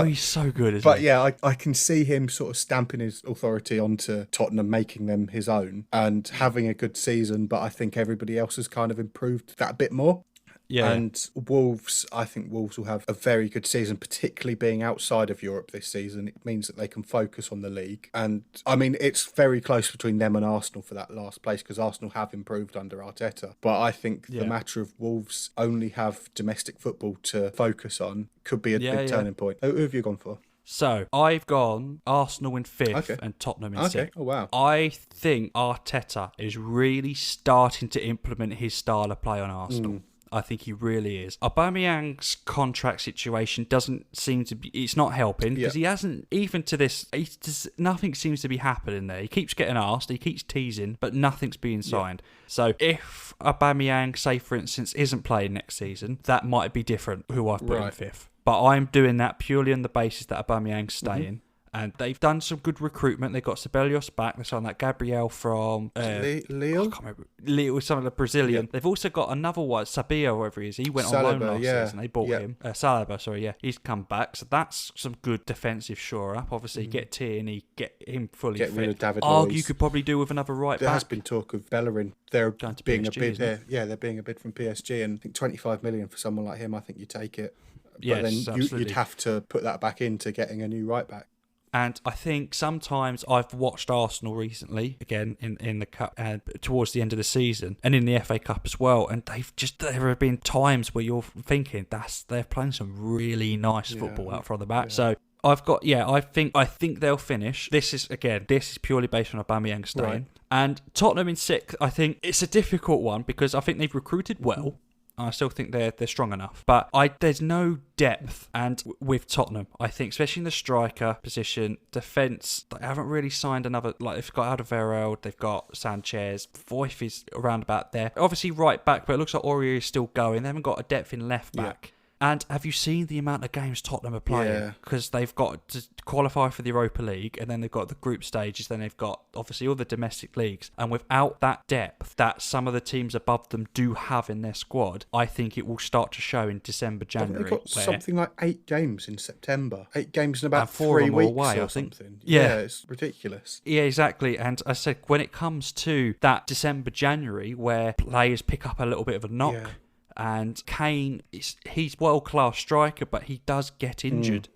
He's so good, isn't he? But I can see him sort of stamping his authority onto Tottenham, making them his own and having a good season, but I think everybody else has kind of improved that a bit more. Yeah. And Wolves, I think Wolves will have a very good season, particularly being outside of Europe this season. It means that they can focus on the league. And I mean, it's very close between them and Arsenal for that last place, because Arsenal have improved under Arteta. But I think the matter of Wolves only have domestic football to focus on could be a big turning point. Who have you gone for? So I've gone Arsenal in 5th and Tottenham in 6th. Oh, wow. I think Arteta is really starting to implement his style of play on Arsenal. I think he really is. Aubameyang's contract situation doesn't seem to be... It's not helping because he hasn't... Even to this... nothing seems to be happening there. He keeps getting asked, he keeps teasing, but nothing's being signed. So if Aubameyang, say for instance, isn't playing next season, that might be different who I've put in 5th. But I'm doing that purely on the basis that Aubameyang's staying. And they've done some good recruitment. They've got Sibelius back. They signed that Gabriel from... Lille? I can't remember. Lille, some of the Brazilian. Yeah. They've also got another one, Sabia, or whatever he is. He went on loan last season. They bought him. Saliba, sorry, yeah. He's come back. So that's some good defensive shore-up. Obviously, get Tierney, get him fully fit. Get rid of David Luiz. You could probably do with another right back. There has been talk of Bellerin. They're being PSG, a bid. They're being a bid from PSG. And I think 25 million for someone like him, I think you take it. But then you'd have to put that back into getting a new right back. And I think sometimes I've watched Arsenal recently, again, in the Cup and towards the end of the season, and in the FA Cup as well, and there have been times where you're thinking they're playing some really nice football out from the back. So I've got, I think they'll finish. This is purely based on Aubameyang staying. Right. And Tottenham in 6th, I think it's a difficult one because I think they've recruited well. I still think they're strong enough. But there's no depth. And with Tottenham, I think, especially in the striker position, defence, they haven't really signed another... Like, they've got Alderweireld, they've got Sanchez. Voith is around about there. Obviously right back, but it looks like Aurier is still going. They haven't got a depth in left back. Yeah. And have you seen the amount of games Tottenham are playing? Because they've got to qualify for the Europa League, and then they've got the group stages, then they've got, obviously, all the domestic leagues. And without that depth that some of the teams above them do have in their squad, I think it will start to show in December, January. They've got something like 8 games in September. 8 games in about 3 weeks away, or something. Yeah, it's ridiculous. Yeah, exactly. And I said, when it comes to that December, January, where players pick up a little bit of a knock... Yeah. And Kane, he's world-class striker, but he does get injured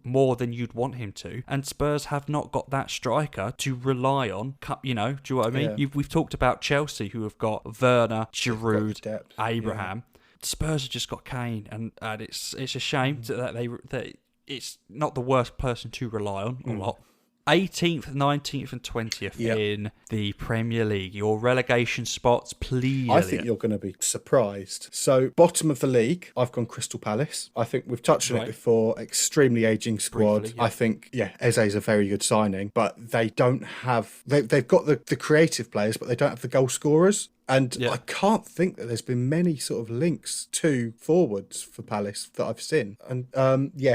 more than you'd want him to. And Spurs have not got that striker to rely on. You know, do you know what I mean? Yeah. We've talked about Chelsea, who have got Werner, Giroud, Abraham. Yeah. Spurs have just got Kane, and it's a shame that it's not the worst person to rely on a lot. 18th, 19th and 20th in the Premier League. Your relegation spots, please. I think you're going to be surprised. So, bottom of the league, I've gone Crystal Palace. I think we've touched on it before. Extremely ageing squad. Briefly, I think, Eze's a very good signing, but they don't have... They've got the creative players, but they don't have the goal scorers. And I can't think that there's been many sort of links to forwards for Palace that I've seen. And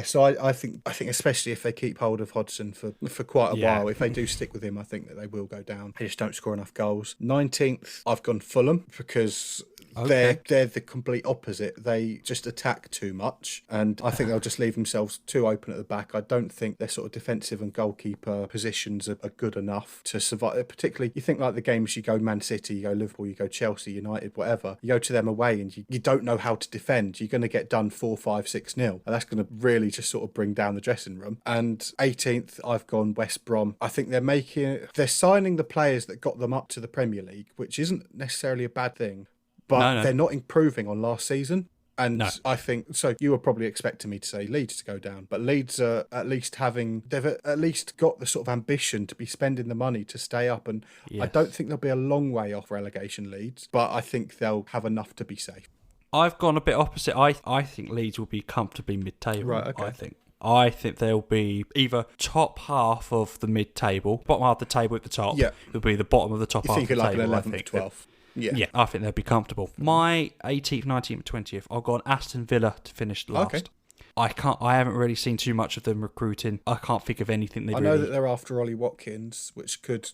so I think especially if they keep hold of Hodgson for quite a while, if they do stick with him, I think that they will go down. They just don't score enough goals. 19th, I've gone Fulham because they're the complete opposite. They just attack too much, and I think they'll just leave themselves too open at the back. I don't think their sort of defensive and goalkeeper positions are good enough to survive. Particularly, you think like the games you go Man City, you go Liverpool, you go Chelsea, United, whatever. You go to them away and you don't know how to defend. You're going to get done 4-5-6-0, and that's going to really just sort of bring down the dressing room. And 18th, I've gone West Brom. I think they're signing the players that got them up to the Premier League, which isn't necessarily a bad thing. But they're not improving on last season. And I think, so you were probably expecting me to say Leeds to go down, but Leeds are they've at least got the sort of ambition to be spending the money to stay up. And I don't think they'll be a long way off relegation, Leeds, but I think they'll have enough to be safe. I've gone a bit opposite. I think Leeds will be comfortably mid-table. Right, okay. I think they'll be either top half of the mid-table, bottom half of the table at the top. Yeah. It'll be the bottom of the top half of the table. You think like an 11th, 12th. Yeah, I think they'll be comfortable. My 18th, 19th, 20th, I've gone Aston Villa to finish last. Okay. I haven't really seen too much of them recruiting. I can't think of anything they really... I know that they're after Ollie Watkins, which could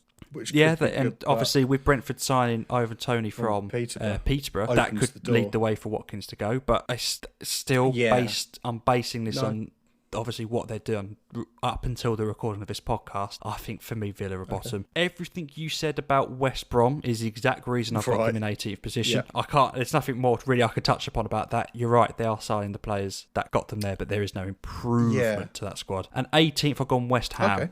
obviously with Brentford signing Ivan Toney from Peterborough, that could lead the way for Watkins to go. But I'm basing this on obviously what they've done up until the recording of this podcast. I think for me, Villa are bottom. Everything you said about West Brom is the exact reason I've got them in 18th position. Yeah. There's nothing more really I could touch upon about that. You're right, they are signing the players that got them there, but there is no improvement to that squad. And 18th, I've gone West Ham.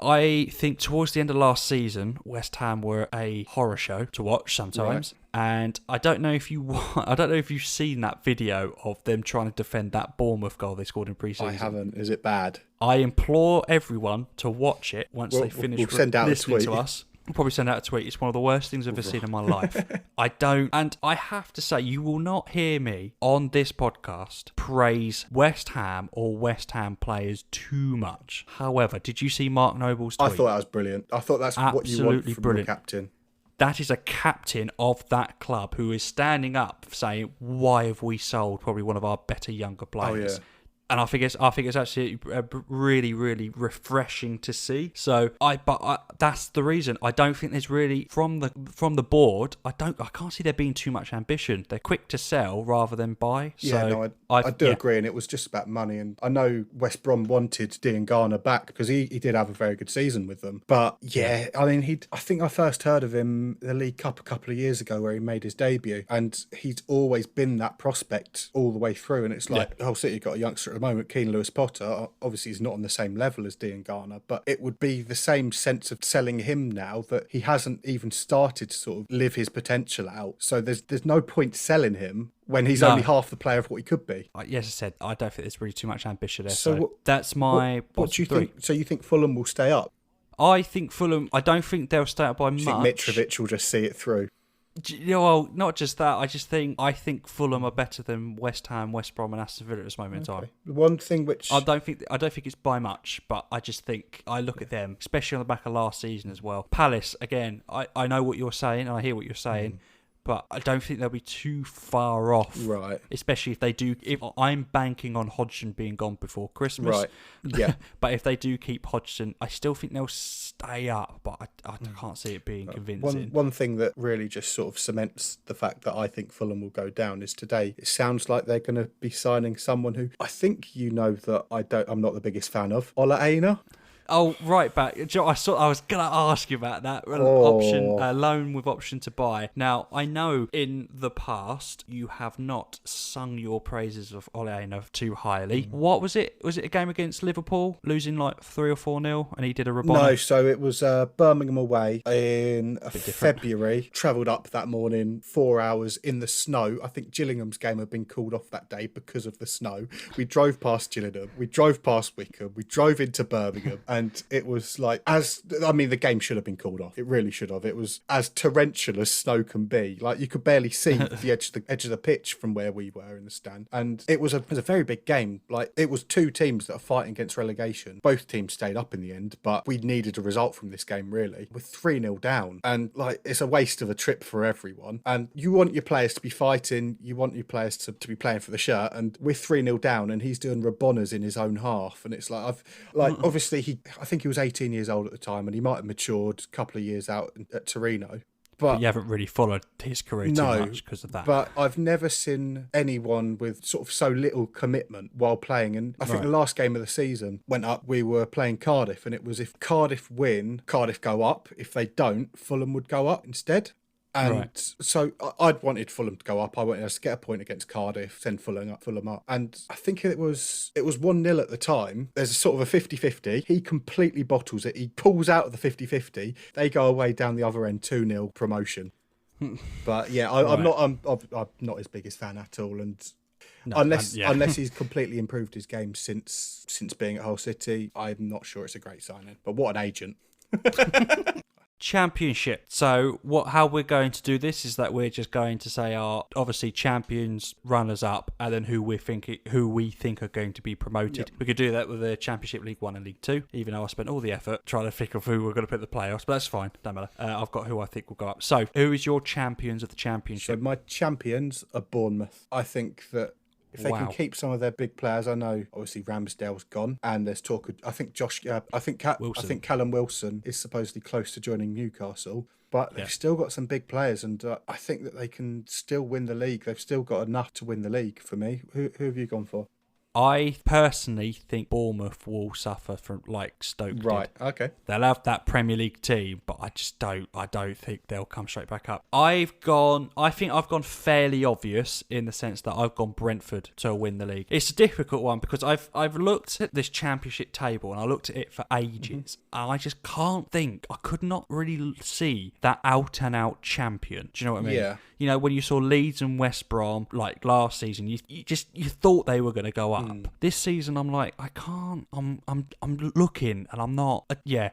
I think towards the end of last season, West Ham were a horror show to watch sometimes. Right. And I don't know if you've seen that video of them trying to defend that Bournemouth goal they scored in pre-season. I haven't. Is it bad? I implore everyone to watch it once they finish listening to us. I'll probably send out a tweet. It's one of the worst things I've ever seen in my life. And I have to say, you will not hear me on this podcast praise West Ham or West Ham players too much. However, did you see Mark Noble's tweet? I thought that was brilliant. I thought that's what you want from your captain. That is a captain of that club who is standing up saying, why have we sold probably one of our better younger players? Oh, yeah. And I think it's actually really, really refreshing to see. So that's the reason. I don't think there's really from the board. I can't see there being too much ambition. They're quick to sell rather than buy. Yeah, so I do agree, and it was just about money. And I know West Brom wanted Dean Garner back because he did have a very good season with them. But yeah, I mean, I think I first heard of him in the League Cup a couple of years ago where he made his debut, and he's always been that prospect all the way through. And it's like Hull City got a youngster at the moment, Keane Lewis Potter. Obviously, he's not on the same level as Dean Garner, but it would be the same sense of selling him now that he hasn't even started to sort of live his potential out. So there's no point selling him when he's only half the player of what he could be. Yes, I said, I don't think there's really too much ambition there. So that's my what do you think? So you think Fulham will stay up? I think Fulham, I don't think they'll stay up by much. I think Mitrovic will just see it through. Well, not just that. I think Fulham are better than West Ham, West Brom, and Aston Villa at this moment in time. One thing which I don't think it's by much, but I just think I look at them, especially on the back of last season as well. Palace again. I know what you're saying, and I hear what you're saying. But I don't think they'll be too far off. Right. Especially if they do. If I'm banking on Hodgson being gone before Christmas. Right. Yeah. But if they do keep Hodgson, I still think they'll stay up. But I can't see it being convincing. One thing that really just sort of cements the fact that I think Fulham will go down is today. It sounds like they're going to be signing someone who I think that I'm not the biggest fan of. Ola Aina. Oh, right back. I was going to ask you about that. Option loan with option to buy. Now, I know in the past you have not sung your praises of Ole Einar too highly. What was it? Was it a game against Liverpool, losing like 3 or 4-0, and he did a Rabona? No, so it was Birmingham away in February. Travelled up that morning, 4 hours in the snow. I think Gillingham's game had been called off that day because of the snow. We drove past Gillingham, we drove past Wickham, we drove into Birmingham, and it was like, the game should have been called off. It really should have. It was as torrential as snow can be. Like, you could barely see the edge of the pitch from where we were in the stand. And it was a very big game. Like, it was two teams that are fighting against relegation. Both teams stayed up in the end, but we needed a result from this game, really. We're 3-0 down. And, like, it's a waste of a trip for everyone. And you want your players to be fighting. You want your players to be playing for the shirt. And we're 3-0 down, and he's doing Rabonas in his own half. And it's like, obviously, I think he was 18 years old at the time, and he might have matured a couple of years out at Torino. But you haven't really followed his career too much because of that. But I've never seen anyone with sort of so little commitment while playing. And I think the last game of the season went up, we were playing Cardiff, and it was if Cardiff win, Cardiff go up. If they don't, Fulham would go up instead. And so I'd wanted Fulham to go up. I wanted us to get a point against Cardiff, send Fulham up. And I think it was 1-0 at the time. There's a sort of a 50-50. He completely bottles it. He pulls out of the 50-50. They go away down the other end, 2-0 promotion. But yeah, I'm not his biggest fan at all. And unless he's completely improved his game since being at Hull City, I'm not sure it's a great signing. But what an agent. Championship. So how we're going to do this is that we're just going to say our obviously champions, runners up, and then who we think are going to be promoted. Yep. We could do that with the Championship League 1 and League 2, even though I spent all the effort trying to think of who we're going to put in the playoffs, but that's fine, don't matter. I've got who I think will go up. So who is your champions of the Championship? So my champions are Bournemouth. I think that if they can keep some of their big players, I know obviously Ramsdale's gone, and there's talk of I think Callum Wilson is supposedly close to joining Newcastle, but they've still got some big players, and I think that they can still win the league. They've still got enough to win the league for me. Who have you gone for? I personally think Bournemouth will suffer from like Stoke did. Right. Okay. They'll have that Premier League team, but I don't think they'll come straight back up. I think I've gone fairly obvious in the sense that I've gone Brentford to win the league. It's a difficult one because I've looked at this Championship table and I looked at it for ages, and I just can't think. I could not really see that out and out champion. Do you know what I mean? Yeah. You know, when you saw Leeds and West Brom like last season, you thought they were going to go up. This season, I'm like, I can't. I'm looking, and I'm not.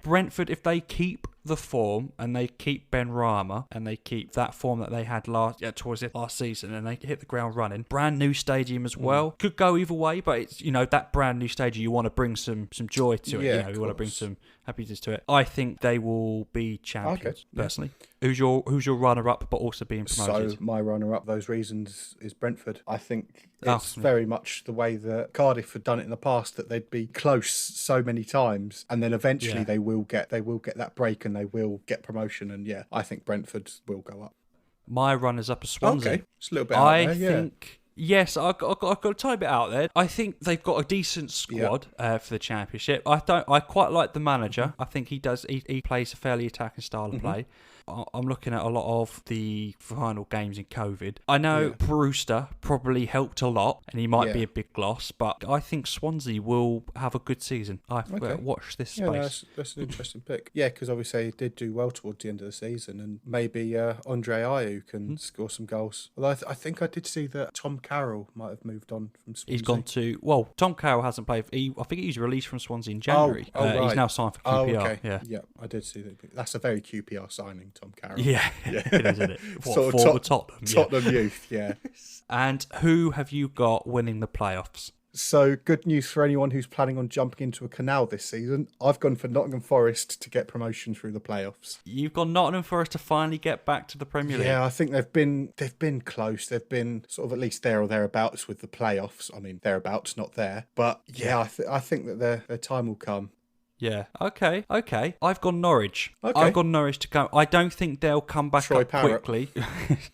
Brentford, if they keep the form and they keep Ben Rama and they keep that form that they had towards the last season, and they hit the ground running, brand new stadium as well, could go either way. But it's that brand new stadium, you want to bring some joy to it. Yeah, You want to bring some happiness to it. I think they will be champions personally. Who's your runner up, but also being promoted? So my runner-up, those reasons, is Brentford. I think it's very much the way that Cardiff had done it in the past, that they'd be close so many times, and then eventually they will get that break and they will get promotion. And I think Brentford will go up. My runners up are Swansea. Okay, it's a little bit out there, think. Yes, I've got a tiny bit out there. I think they've got a decent squad for the Championship. I quite like the manager. I think he plays a fairly attacking style of play. I'm looking at a lot of the final games in COVID. I know Brewster probably helped a lot, and he might be a big loss, but I think Swansea will have a good season. I've watched this space. Yeah, that's an interesting pick. Yeah, because obviously he did do well towards the end of the season, and maybe Andre Ayew can score some goals. Although I think I did see that Tom Carroll might have moved on from Swansea. He's gone to... Well, Tom Carroll hasn't played... I think he was released from Swansea in January. Right. He's now signed for QPR. Oh, okay. Yeah, I did see that. That's a very QPR signing, Tom Carroll. Yeah, it is, isn't it? Sort of For Tottenham. Tottenham youth, yeah. And who have you got winning the playoffs? So, good news for anyone who's planning on jumping into a canal this season. I've gone for Nottingham Forest to get promotion through the playoffs. You've got Nottingham Forest to finally get back to the Premier League. Yeah, I think they've been close. They've been sort of at least there or thereabouts with the playoffs. I mean, thereabouts, not there. But I think that their time will come. Yeah. Okay. I've gone Norwich. Okay. I've gone Norwich to come. I don't think they'll come back Troy up Parrott. quickly.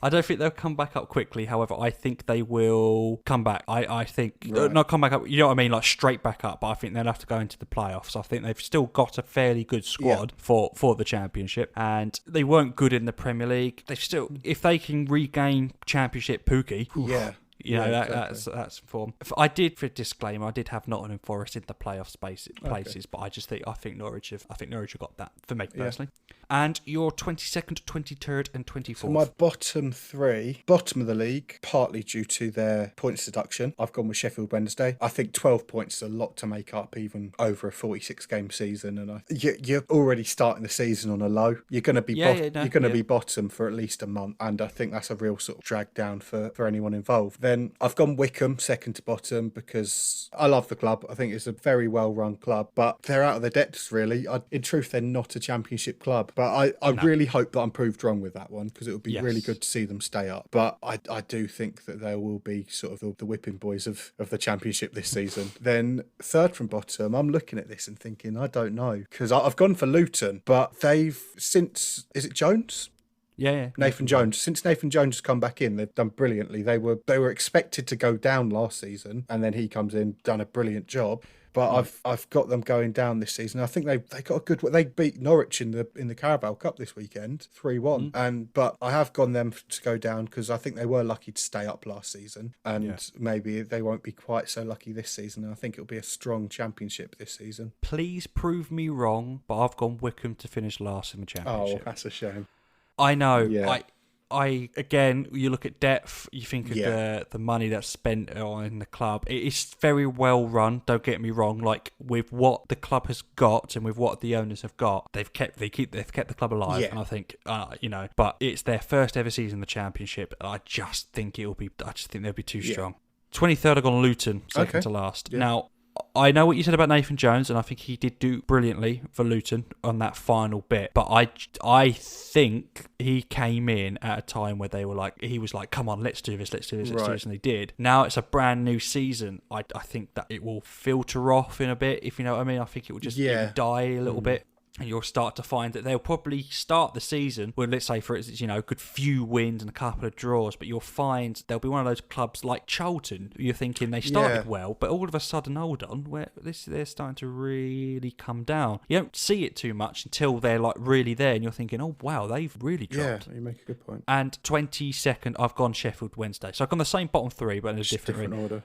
I don't think they'll come back up quickly. However, I think they will come back. I think not come back up. You know what I mean? Like straight back up. But I think they'll have to go into the playoffs. I think they've still got a fairly good squad for the Championship, and they weren't good in the Premier League. They've still, if they can regain Championship Pookie. You know, exactly. that's form. I did, for a disclaimer, I did have Nottingham Forest in the playoff places, but I think Norwich have got that for me personally. And your 22nd, 23rd, and 24th. So my bottom three, bottom of the league, partly due to their points deduction. I've gone with Sheffield Wednesday. I think 12 points is a lot to make up, even over a 46-game season, and you're already starting the season on a low. You're going to be be bottom for at least a month, and I think that's a real sort of drag down for anyone involved. Then I've gone Wickham second to bottom because I love the club. I think it's a very well-run club, but they're out of their depths, really. In truth, they're not a Championship club, but I really hope that I'm proved wrong with that one, because it would be really good to see them stay up. But I do think that they will be sort of the whipping boys of the Championship this season. Then third from bottom, I'm looking at this and thinking, I don't know, because I've gone for Luton, but they've since... Is it Jones? Yeah. Nathan Jones. Since Nathan Jones has come back in, they've done brilliantly. They were expected to go down last season, and then he comes in, done a brilliant job. But I've got them going down this season. I think they got a good... They beat Norwich in the Carabao Cup this weekend, 3-1. But I have gone them to go down because I think they were lucky to stay up last season, and maybe they won't be quite so lucky this season. And I think it'll be a strong Championship this season. Please prove me wrong, but I've gone Wickham to finish last in the Championship. Oh, that's a shame. I know. Yeah. I again, you look at depth, you think of the money that's spent in the club. It is very well run, don't get me wrong. Like, with what the club has got and with what the owners have got, they've kept the club alive. And I think but it's their first ever season in the Championship. I just think they'll be too strong. 23rd, I've gone Luton, second to last. Yeah. Now, I know what you said about Nathan Jones, and I think he did do brilliantly for Luton on that final bit. But I think he came in at a time where he was like, come on, let's do this, and they did. Now it's a brand new season. I think that it will filter off in a bit, if you know what I mean. I think it will just die a little bit. And you'll start to find that they'll probably start the season with, let's say, for instance, a good few wins and a couple of draws, but you'll find there'll be one of those clubs like Charlton. You're thinking they started well, but all of a sudden, hold on, they're starting to really come down. You don't see it too much until they're like really there, and you're thinking, oh wow, they've really dropped. Yeah, you make a good point. And 22nd, I've gone Sheffield Wednesday. So I've gone the same bottom three, but in a different order.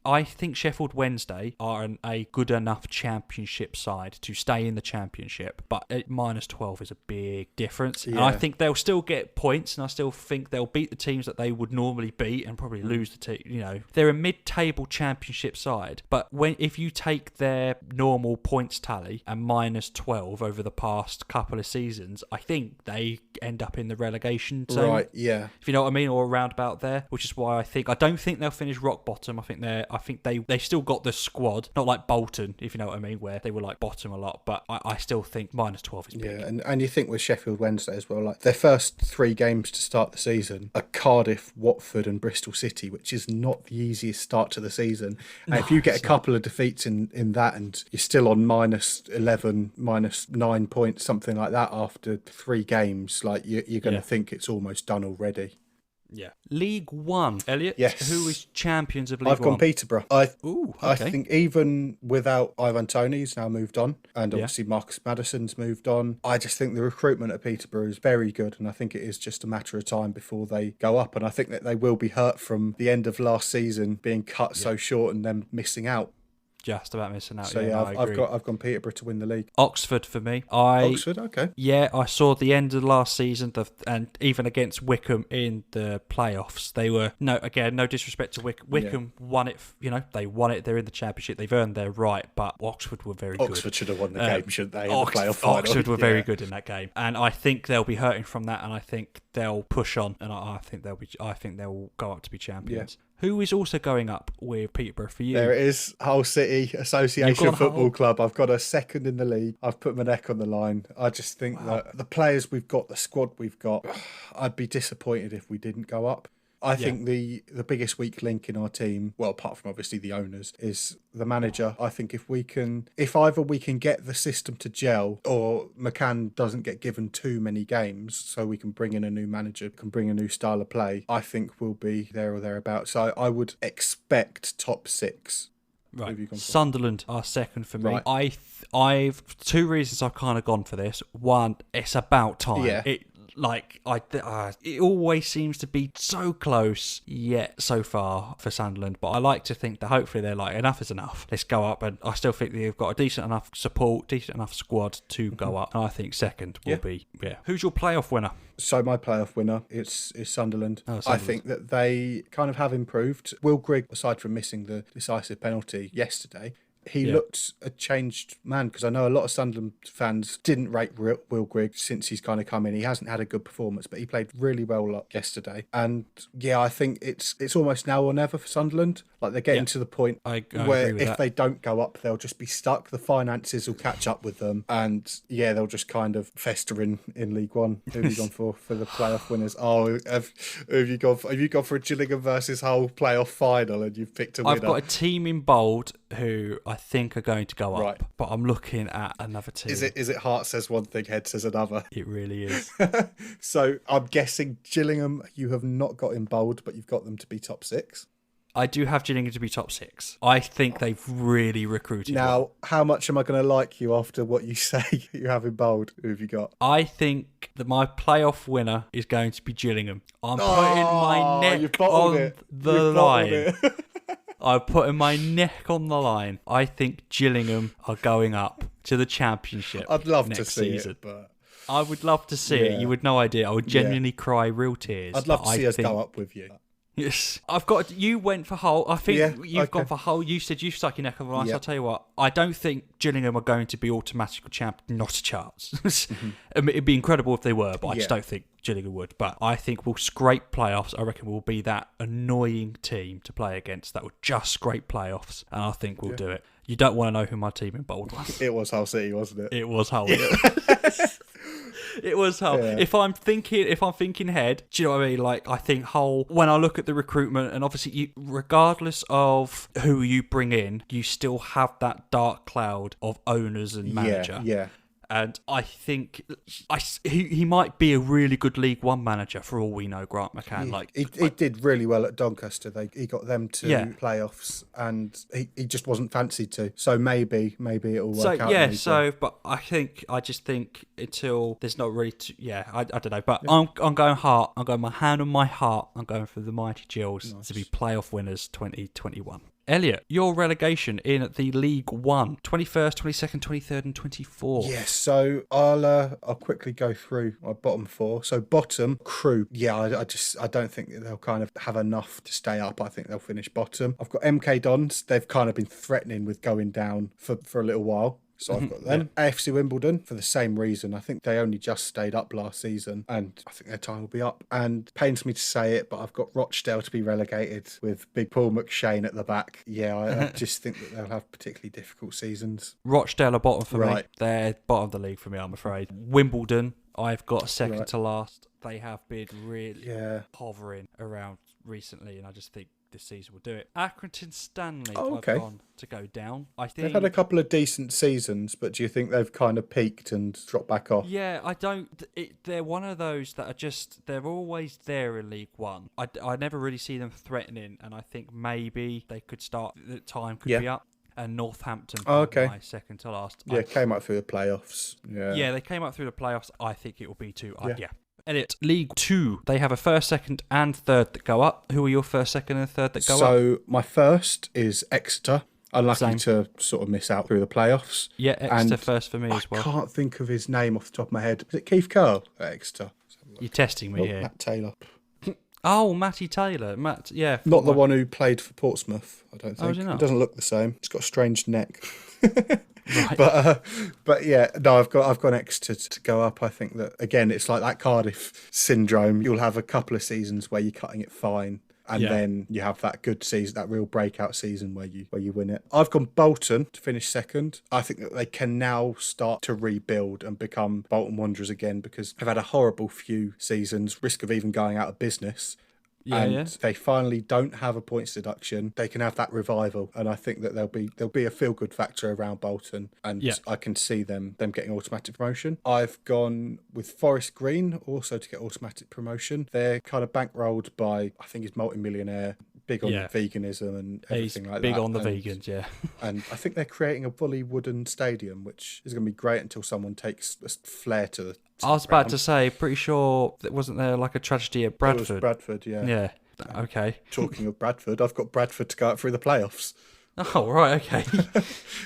I think Sheffield Wednesday are a good enough championship side to stay in the championship, but at -12 is a big difference. Yeah. And I think they'll still get points, and I still think they'll beat the teams that they would normally beat and probably lose the team. They're a mid-table championship side, but if you take their normal points tally and -12 over the past couple of seasons, I think they end up in the relegation zone. Right, yeah. If you know what I mean, or around about there, which is why I don't think they'll finish rock bottom. I think they still got the squad, not like Bolton, if you know what I mean, where they were like bottom a lot, but I still think -12 is big. Yeah, and you think with Sheffield Wednesday as well, like their first 3 games to start the season are Cardiff, Watford and Bristol City, which is not the easiest start to the season. And if you get a couple of defeats in that and you're still on -11, -9 points, something like that after 3 games, like you're going to think it's almost done already. Yeah. League One, Elliot. Yes. Who is champions of League One? I've gone Peterborough. I okay. think even without Ivan Toney, he's now moved on, and obviously Marcus Maddison's moved on. I just think the recruitment at Peterborough is very good, and I think it is just a matter of time before they go up. And I think that they will be hurt from the end of last season being cut so short and them missing out. Just about missing out. So I've gone Peterborough to win the league. Oxford for me. Oxford, okay. Yeah, I saw the end of last season, and even against Wickham in the playoffs, they were no disrespect to Wickham. Wickham won it. They won it. They're in the championship. They've earned their right, but Oxford were very good. Oxford should have won the game, shouldn't they? In the playoff final. Oxford were very good in that game, and I think they'll be hurting from that, and I think they'll push on, and I think they'll go up to be champions. Yeah. Who is also going up with Peterborough for you? There it is, Hull City Association Football Club. I've got a second in the league. I've put my neck on the line. I just think that the players we've got, the squad we've got, I'd be disappointed if we didn't go up. I think the biggest weak link in our team, well, apart from obviously the owners, is the manager. I think if either we can get the system to gel, or McCann doesn't get given too many games, so we can bring in a new manager, can bring a new style of play, I think we'll be there or thereabouts. So I would expect top 6. Right. Sunderland are second for me. Right. I've 2 reasons I've kind of gone for this. One, it's about time. Yeah. It always seems to be so close yet so far for Sunderland, but I like to think that hopefully they're like, enough is enough, let's go up. And I still think they've got a decent enough support, decent enough squad to go up, and I think second will be Who's your playoff winner? So my playoff winner is Sunderland. I think that they kind of have improved. Will Grigg, aside from missing the decisive penalty yesterday, he looked a changed man, because I know a lot of Sunderland fans didn't rate Will Grigg since he's kind of come in. He hasn't had a good performance, but he played really well yesterday. And I think it's almost now or never for Sunderland. Like they're getting to the point where if they don't go up, they'll just be stuck. The finances will catch up with them, and they'll just kind of fester in League One. Who have you gone for the playoff winners? Oh, have you gone for a Gillingham versus Hull playoff final, and you've picked a winner? I've got a team in bold who I think are going to go up, but I'm looking at another team. Is it heart says one thing, head says another? It really is. So I'm guessing Gillingham you have not got in bold, but you've got them to be top 6. I do have Gillingham to be top 6. I think they've really recruited now. How much am I going to like you after what you say you have in bold? Who have you got? I think that my playoff winner is going to be Gillingham. I'm putting my neck on the line. I'm putting my neck on the line. I think Gillingham are going up to the championship. I'd love next to see season. it, but I would love to see it. You would no idea. I would genuinely cry real tears. I'd love to see us go up with you. Yes. You went for Hull. I think you've gone for Hull. You said you stuck your neck on the line. So I'll tell you what, I don't think Gillingham are going to be automatic champions. Not a chance. It'd be incredible if they were, but I just don't think Gillingham would. But I think we'll scrape playoffs. I reckon we'll be that annoying team to play against that will just scrape playoffs, and I think we'll do it. You don't want to know who my team in bold was. It was Hull City, wasn't it? It was Hull. It was Hull. Yeah. If I'm thinking head, do you know what I mean? Like, I think Hull, when I look at the recruitment, and obviously regardless of who you bring in, you still have that dark cloud of owners and manager. Yeah. And I think he might be a really good League One manager for all we know, Grant McCann. He did really well at Doncaster. He got them to playoffs, and he just wasn't fancied to. So maybe it'll work out. Yeah, but I just think until there's not really... I don't know. But I'm going heart. I'm going my hand on my heart. I'm going for the Mighty Gills to be playoff winners 2021. Elliot, your relegation in the League One, 21st, 22nd, 23rd and 24th. Yes, so I'll quickly go through my bottom four. So bottom, Crew. Yeah, I don't think that they'll kind of have enough to stay up. I think they'll finish bottom. I've got MK Dons. They've kind of been threatening with going down for a little while. So I've got them. AFC Wimbledon, for the same reason. I think they only just stayed up last season, and I think their time will be up. And pains me to say it, but I've got Rochdale to be relegated with big Paul McShane at the back. Yeah, I just think that they'll have particularly difficult seasons. Rochdale are bottom for me. They're bottom of the league for me, I'm afraid. Wimbledon, I've got second to last. They have been really hovering around recently, and I just think this season will do it. Accrington Stanley I've gone to go down. I think they've had a couple of decent seasons, but do you think they've kind of peaked and dropped back off? Yeah, I don't. They're one of those that are just, they're always there in League One. I never really see them threatening, and I think maybe they could start, the time could be up. And Northampton, my second to last. Yeah, came up through the playoffs. Yeah, they came up through the playoffs. I think it will be too. Elliot, League Two, they have a first, second and third that go up. Who are your first, second and third that go up? So my first is Exeter. Unlucky to sort of miss out through the playoffs. Yeah, Exeter first for me as well. I can't think of his name off the top of my head. Is it Keith Curl at Exeter? You're testing me here. Matt Taylor. Oh, Matty Taylor. Not the one who played for Portsmouth, I don't think. He doesn't look the same. He's got a strange neck. Right. But yeah, no, I've got Exeter to go up. I think that, again, it's like that Cardiff syndrome. You'll have a couple of seasons where you're cutting it fine, and then you have that good season, that real breakout season where you win it. I've gone Bolton to finish second. I think that they can now start to rebuild and become Bolton Wanderers again, because they've had a horrible few seasons, risk of even going out of business. They finally don't have a points deduction. They can have that revival, and I think that there'll be a feel good factor around Bolton, and I can see them getting automatic promotion. I've gone with Forest Green also to get automatic promotion. They're kind of bankrolled by, I think he's multi-millionaire, big on veganism and everything like that. Big on the vegans, And I think they're creating a fully wooden stadium, which is going to be great until someone takes a flair to the I was about to say, pretty sure, wasn't there like a tragedy at Bradford? It was Bradford, yeah. Yeah, okay. Talking of Bradford, I've got Bradford to go up through the playoffs. Oh, right, okay.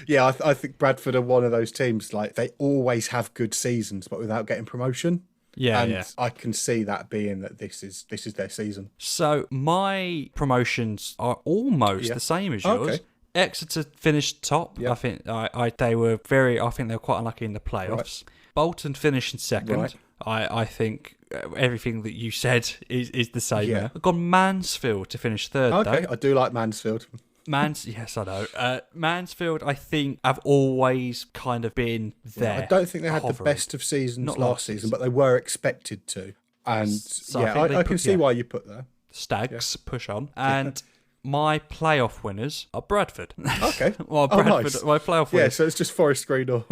Yeah, I think Bradford are one of those teams, like, they always have good seasons, but without getting promotion. Yeah, I can see that being that this is their season. So my promotions are almost the same as yours. Okay. Exeter finished top. Yep. I think they were quite unlucky in the playoffs. Right. Bolton finished in second. Right. I think everything that you said is the same. Yeah. I've got Mansfield to finish third. Okay, though. I do like Mansfield. Yes, I know. Mansfield, I think, have always kind of been there. I don't think they had the best of seasons last season, but they were expected to. And so I can see why you put there. Stags, push on. And my playoff winners are Bradford. Okay. Well, Bradford, nice. My playoff winners. Yeah, so it's just Forest Green or...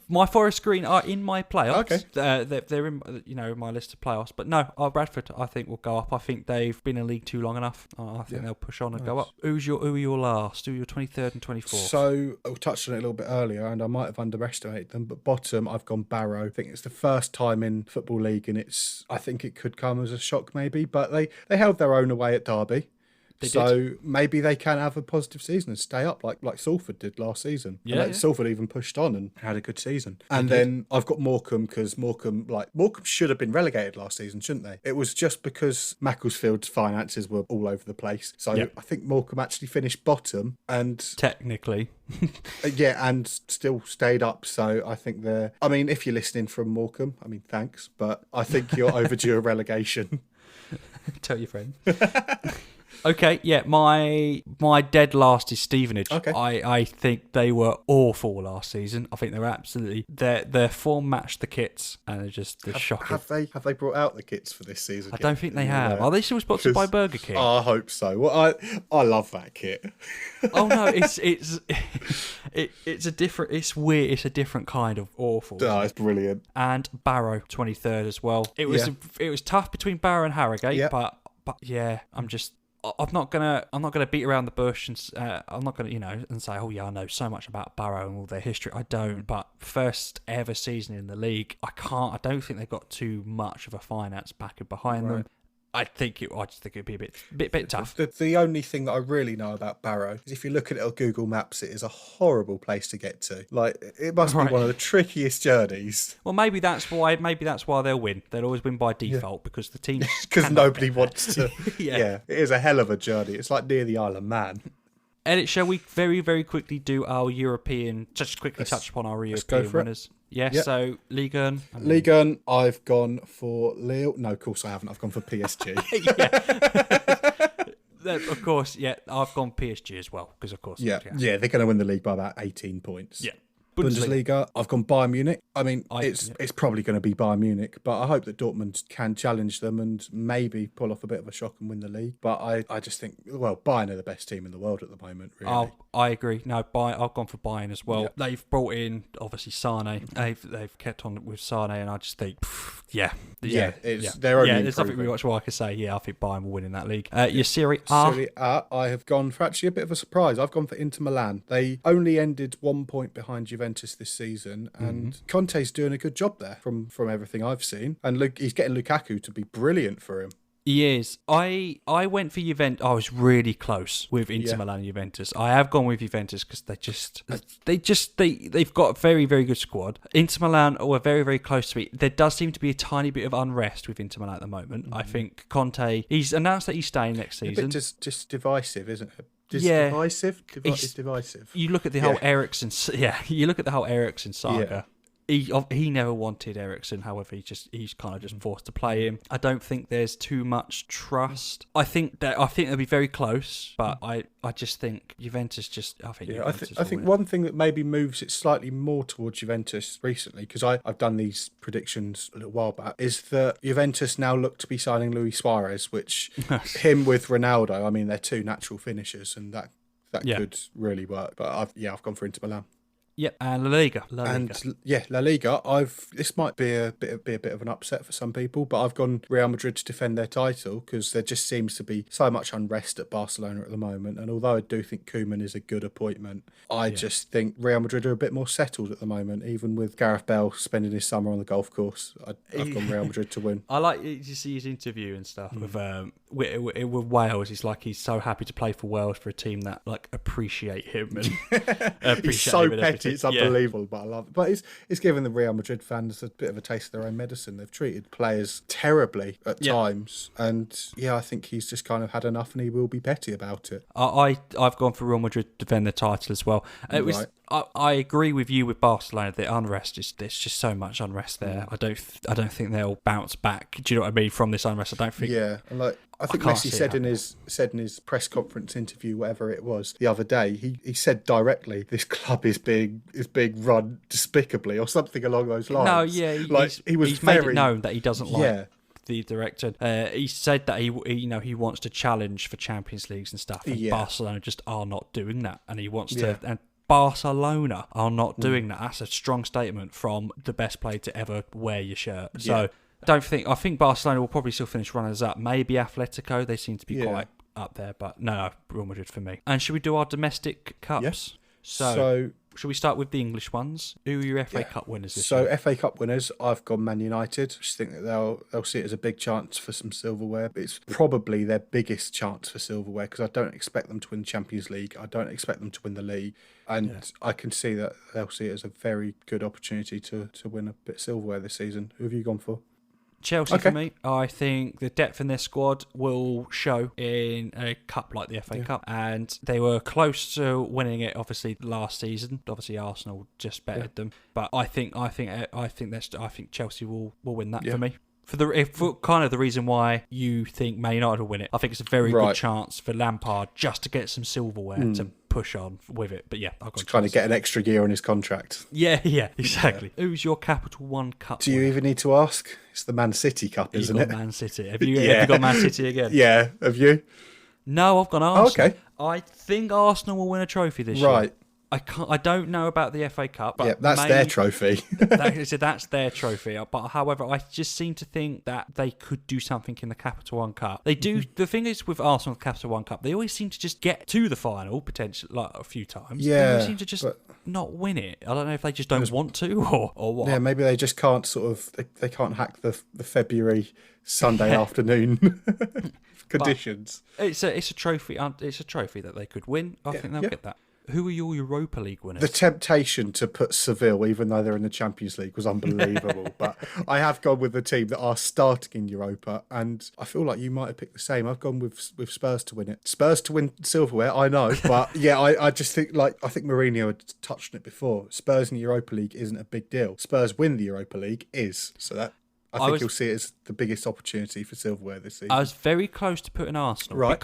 My Forest Green are in my playoffs. Okay. They're in my list of playoffs. But no, Bradford, I think, will go up. I think they've been in League Two long enough. I think they'll push on and go up. Who are your last? Who are your 23rd and 24th? So, I touched on it a little bit earlier, and I might have underestimated them, but bottom, I've gone Barrow. I think it's the first time in Football League, and I think it could come as a shock maybe, but they held their own away at Derby. Maybe they can have a positive season and stay up like Salford did last season. Salford even pushed on and had a good season. And then I've got Morecambe, because Morecambe should have been relegated last season, shouldn't they? It was just because Macclesfield's finances were all over the place. So I think Morecambe actually finished bottom and technically. And still stayed up. So I think if you're listening from Morecambe, thanks, but I think you're overdue a relegation. Tell your friend. Okay, yeah, my dead last is Stevenage. Okay. I think they were awful last season. I think they're absolutely their form matched the kits, and they're shocking. Have they brought out the kits for this season? I don't think they have. Are they still sponsored by Burger King? Oh, I hope so. Well, I love that kit. Oh no, it's a different. It's weird. It's a different kind of awful. Oh, it's brilliant. And Barrow 23rd as well. It was tough between Barrow and Harrogate, but yeah, I'm not gonna beat around the bush, and I'm not gonna and say, oh yeah, I know so much about Barrow and all their history. I don't. But first ever season in the league, I don't think they've got too much of a finance backer behind them. I just think it'd be a bit tough. The only thing that I really know about Barrow is if you look at it on Google Maps, it is a horrible place to get to. Like, it must be one of the trickiest journeys. Well, maybe that's why they'll win. They'll always win by default because the team because nobody wants to. Yeah, it is a hell of a journey. It's like near the Isle of Man. Elliot, shall we very, very quickly do our European? Just quickly touch upon our European winners. Yeah, yep. So Ligue 1. Ligue 1, I've gone for Lille. No, of course I haven't. I've gone for PSG. Of course, yeah. I've gone PSG as well because, of course. Yeah, they're going to win the league by about 18 points. Yeah. Bundesliga, I've gone Bayern Munich. I mean, it's probably going to be Bayern Munich, but I hope that Dortmund can challenge them and maybe pull off a bit of a shock and win the league. But I just think, well, Bayern are the best team in the world at the moment, really. I agree. No, I've gone for Bayern as well. Yeah. They've brought in, obviously, Sane. They've kept on with Sane, and I just think, they're only there's nothing really much more I can say. Yeah, I think Bayern will win in that league. Your Serie A. Serie A, I have gone for actually a bit of a surprise. I've gone for Inter Milan. They only ended 1 point behind Juventus this season, and Conte's doing a good job there from everything I've seen. And he's getting Lukaku to be brilliant for him. He is. I went for Juventus. I was really close with Inter Milan and Juventus. I have gone with Juventus because they've got a very, very good squad. Inter Milan are very, very close to me. There does seem to be a tiny bit of unrest with Inter Milan at the moment. I think Conte, he's announced that he's staying next season. A bit just divisive, isn't it? Divisive? It's divisive. You look at the whole Eriksen. You look at the whole Eriksen saga. Yeah. He never wanted Eriksen, however, he's kind of just forced to play him. I don't think there's too much trust. I think they'll be very close, but I just think Juventus I think one thing that maybe moves it slightly more towards Juventus recently, because I've done these predictions a little while back, is that Juventus now look to be signing Luis Suarez, which him with Ronaldo, I mean, they're two natural finishers, and that could really work. But I've gone for Inter Milan. Yep, and La Liga. La Liga. This might be a bit of an upset for some people, but I've gone Real Madrid to defend their title because there just seems to be so much unrest at Barcelona at the moment. And although I do think Koeman is a good appointment, I just think Real Madrid are a bit more settled at the moment. Even with Gareth Bale spending his summer on the golf course, I've gone Real Madrid to win. I like to see his interview and stuff with Wales. He's like he's so happy to play for Wales, for a team that like appreciate him and appreciate he's so him. petty. It's unbelievable, but I love it. But it's given the Real Madrid fans a bit of a taste of their own medicine. They've treated players terribly at times, and I think he's just kind of had enough, and he will be petty about it. I've gone for Real Madrid to defend the title as well. I agree with you with Barcelona. The unrest there's just so much unrest there. I don't think they'll bounce back. Do you know what I mean? From this unrest, I don't think. Yeah, I think Messi said in his press conference interview, whatever it was, the other day, he said directly, this club is being run despicably, or something along those lines. No, yeah, he's made it known that he doesn't like the director. He said that he wants to challenge for Champions Leagues and stuff. And Barcelona just are not doing that, and he wants to. And Barcelona are not doing that. That's a strong statement from the best player to ever wear your shirt. So. I think Barcelona will probably still finish runners up. Maybe Atletico, they seem to be quite up there, but no, Real Madrid for me. And should we do our domestic cups? Yes. So should we start with the English ones? Who are your FA Cup winners this year? So FA Cup winners, I've gone Man United. I just think that they'll see it as a big chance for some silverware. It's probably their biggest chance for silverware because I don't expect them to win the Champions League. I don't expect them to win the league. And I can see that they'll see it as a very good opportunity to win a bit of silverware this season. Who have you gone for? Chelsea for me. I think the depth in their squad will show in a cup like the FA Cup, and they were close to winning it. Obviously, last season. Obviously, Arsenal just bettered them, but I think Chelsea will win that for me. for kind of the reason why you think Man United will win it. I think it's a very good chance for Lampard just to get some silverware to push on with it. But yeah, I've got to kind of get an extra year on his contract. Yeah, exactly. Yeah. Who's your Capital One Cup? Do you even need to ask? It's the Man City Cup, isn't it? Man City. Have you got Man City again? Yeah. Have you? No, I've gone Arsenal. Oh, okay. I think Arsenal will win a trophy this year. Right. I don't know about the FA Cup, but that's their trophy. That's their trophy. But however, I just seem to think that they could do something in the Capital One Cup. They do. The thing is with Arsenal, the Capital One Cup, they always seem to just get to the final potentially, like a few times. Yeah, they always seem to just not win it. I don't know if they just don't want to or what. Yeah, maybe they just can't they can't hack the February Sunday afternoon conditions. But it's a trophy. It's a trophy that they could win. I think they'll get that. Who are your Europa League winners? The temptation to put Seville, even though they're in the Champions League, was unbelievable. But I have gone with the team that are starting in Europa, and I feel like you might have picked the same. I've gone with Spurs to win it. Spurs to win silverware, I know, but yeah, I just think I think Mourinho had touched on it before. Spurs in the Europa League isn't a big deal. Spurs win the Europa League is. So that I think you'll see it as the biggest opportunity for silverware this season. I was very close to putting Arsenal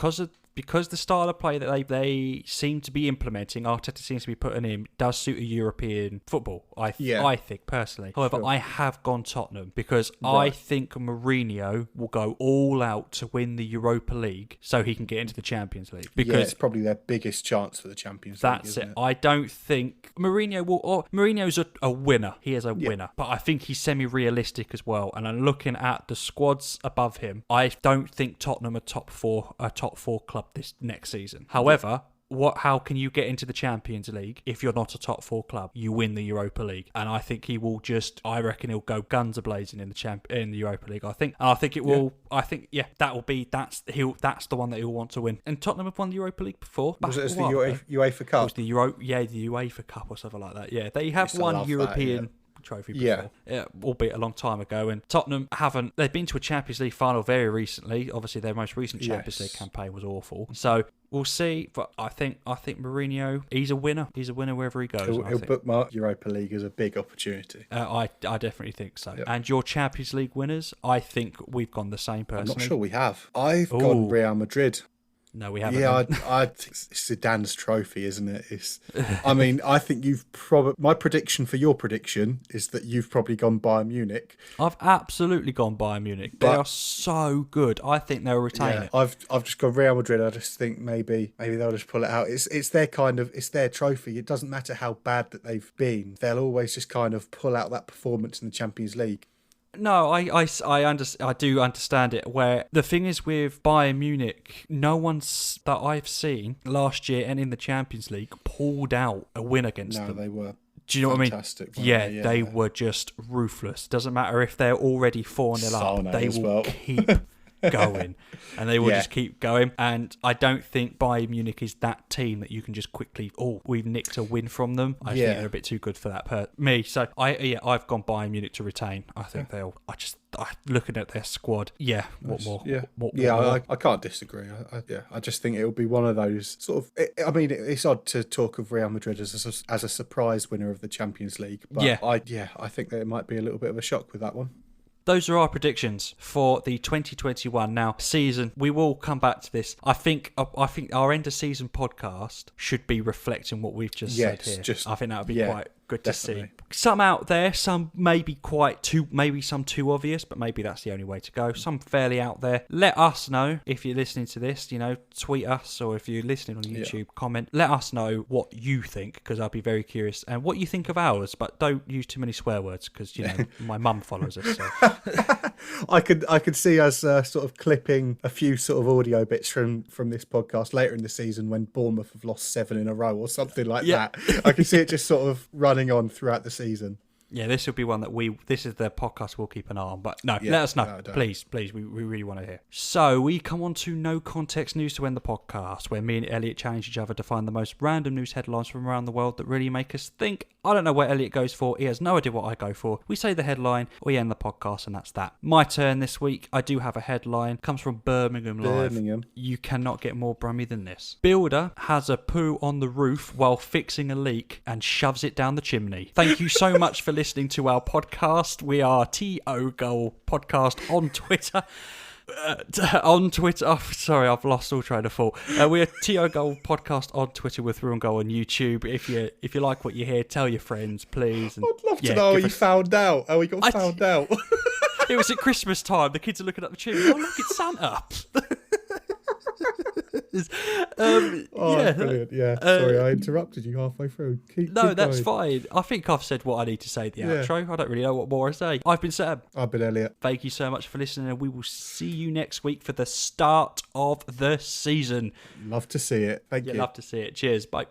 because the style of play that they seem to be implementing, Arteta seems to be putting in, does suit a European football, I think, personally. However, I have gone Tottenham because I think Mourinho will go all out to win the Europa League so he can get into the Champions League. Because it's probably their biggest chance for the Champions League, That's it. I don't think Mourinho will... Mourinho's a winner. He is a winner. But I think he's semi-realistic as well. And I'm looking at the squads above him. I don't think Tottenham are top four club this next season. However, how can you get into the Champions League if you're not a top four club? You win the Europa League, and I think he will I reckon he'll go guns a blazing in the Europa League. I think it will. Yeah. I think that will be that's the one that he'll want to win. And Tottenham have won the Europa League before. Was it the UEFA Cup? It was the UEFA Cup or something like that. Yeah, they have won European trophy before, albeit a long time ago. And Tottenham they've been to a Champions League final very recently. Obviously their most recent Champions League campaign was awful, so we'll see. But I think Mourinho, he's a winner wherever he goes. He'll bookmark Europa League as a big opportunity. I definitely think so. And your Champions League winners, I think we've gone the same personally. I'm not sure we have. I've gone Real Madrid. No, we haven't. Yeah, I think it's Zidane's trophy, isn't it? I mean, I think you've probably... My prediction for your prediction is that you've probably gone Bayern Munich. I've absolutely gone Bayern Munich. They are so good. I think they'll retain it. I've just gone Real Madrid. I just think maybe they'll just pull it out. It's their it's their trophy. It doesn't matter how bad that they've been. They'll always just kind of pull out that performance in the Champions League. No, I do understand it. Where the thing is with Bayern Munich, no one's that I've seen last year and in the Champions League pulled out a win against them. No, they were. Do you know fantastic, what I mean? They were just ruthless. Doesn't matter if they're already 4-0 up, they will keep going, and they will just keep going. And I don't think Bayern Munich is that team that you can just quickly, we've nicked a win from them. I think they're a bit too good for that me. So I've gone Bayern Munich to retain. I think looking at their squad, what more? I can't disagree. I just think it'll be one of those sort of. It's odd to talk of Real Madrid as a surprise winner of the Champions League, but I think that it might be a little bit of a shock with that one. Those are our predictions for the 2021 season. We will come back to this. I think our end of season podcast should be reflecting what we've just said here. I think that would be quite good to see. Some out there, some maybe some too obvious, but maybe that's the only way to go. Some fairly out there. Let us know if you're listening to this, tweet us, or if you're listening on YouTube, comment. Let us know what you think, because I'll be very curious, and what you think of ours, but don't use too many swear words, because, my mum follows us. So. I could see us sort of clipping a few sort of audio bits from this podcast later in the season when Bournemouth have lost 7 in a row or something like that. I can see it just sort of running on throughout the season. Yeah, this will be one that this is the podcast we'll keep an eye on. But let us know. No, please. We really want to hear. So we come on to No Context News to end the podcast, where me and Elliot challenge each other to find the most random news headlines from around the world that really make us think. I don't know what Elliot goes for. He has no idea what I go for. We say the headline, we end the podcast, and that's that. My turn this week. I do have a headline. Comes from Birmingham Live. You cannot get more Brummy than this. Builder has a poo on the roof while fixing a leak and shoves it down the chimney. Thank you so much for listening to our podcast. We are TO Goal Podcast on Twitter. Sorry, I've lost all train of thought. We are TO Goal Podcast on Twitter with Through and Goal on YouTube. If you like what you hear, tell your friends, please. And, I'd love to know how you found out. How we got found out. It was at Christmas time. The kids are looking up the chimney. Oh, look, it's Santa. Brilliant. Yeah. Sorry, I interrupted you halfway through. Keep That's going. fine. I think I've said what I need to say at the outro. I don't really know what more I say. I've been Sam. I've been Elliot. Thank you so much for listening, and we will see you next week for the start of the season. Love to see it. Thank you. Love to see it. Cheers. Bye.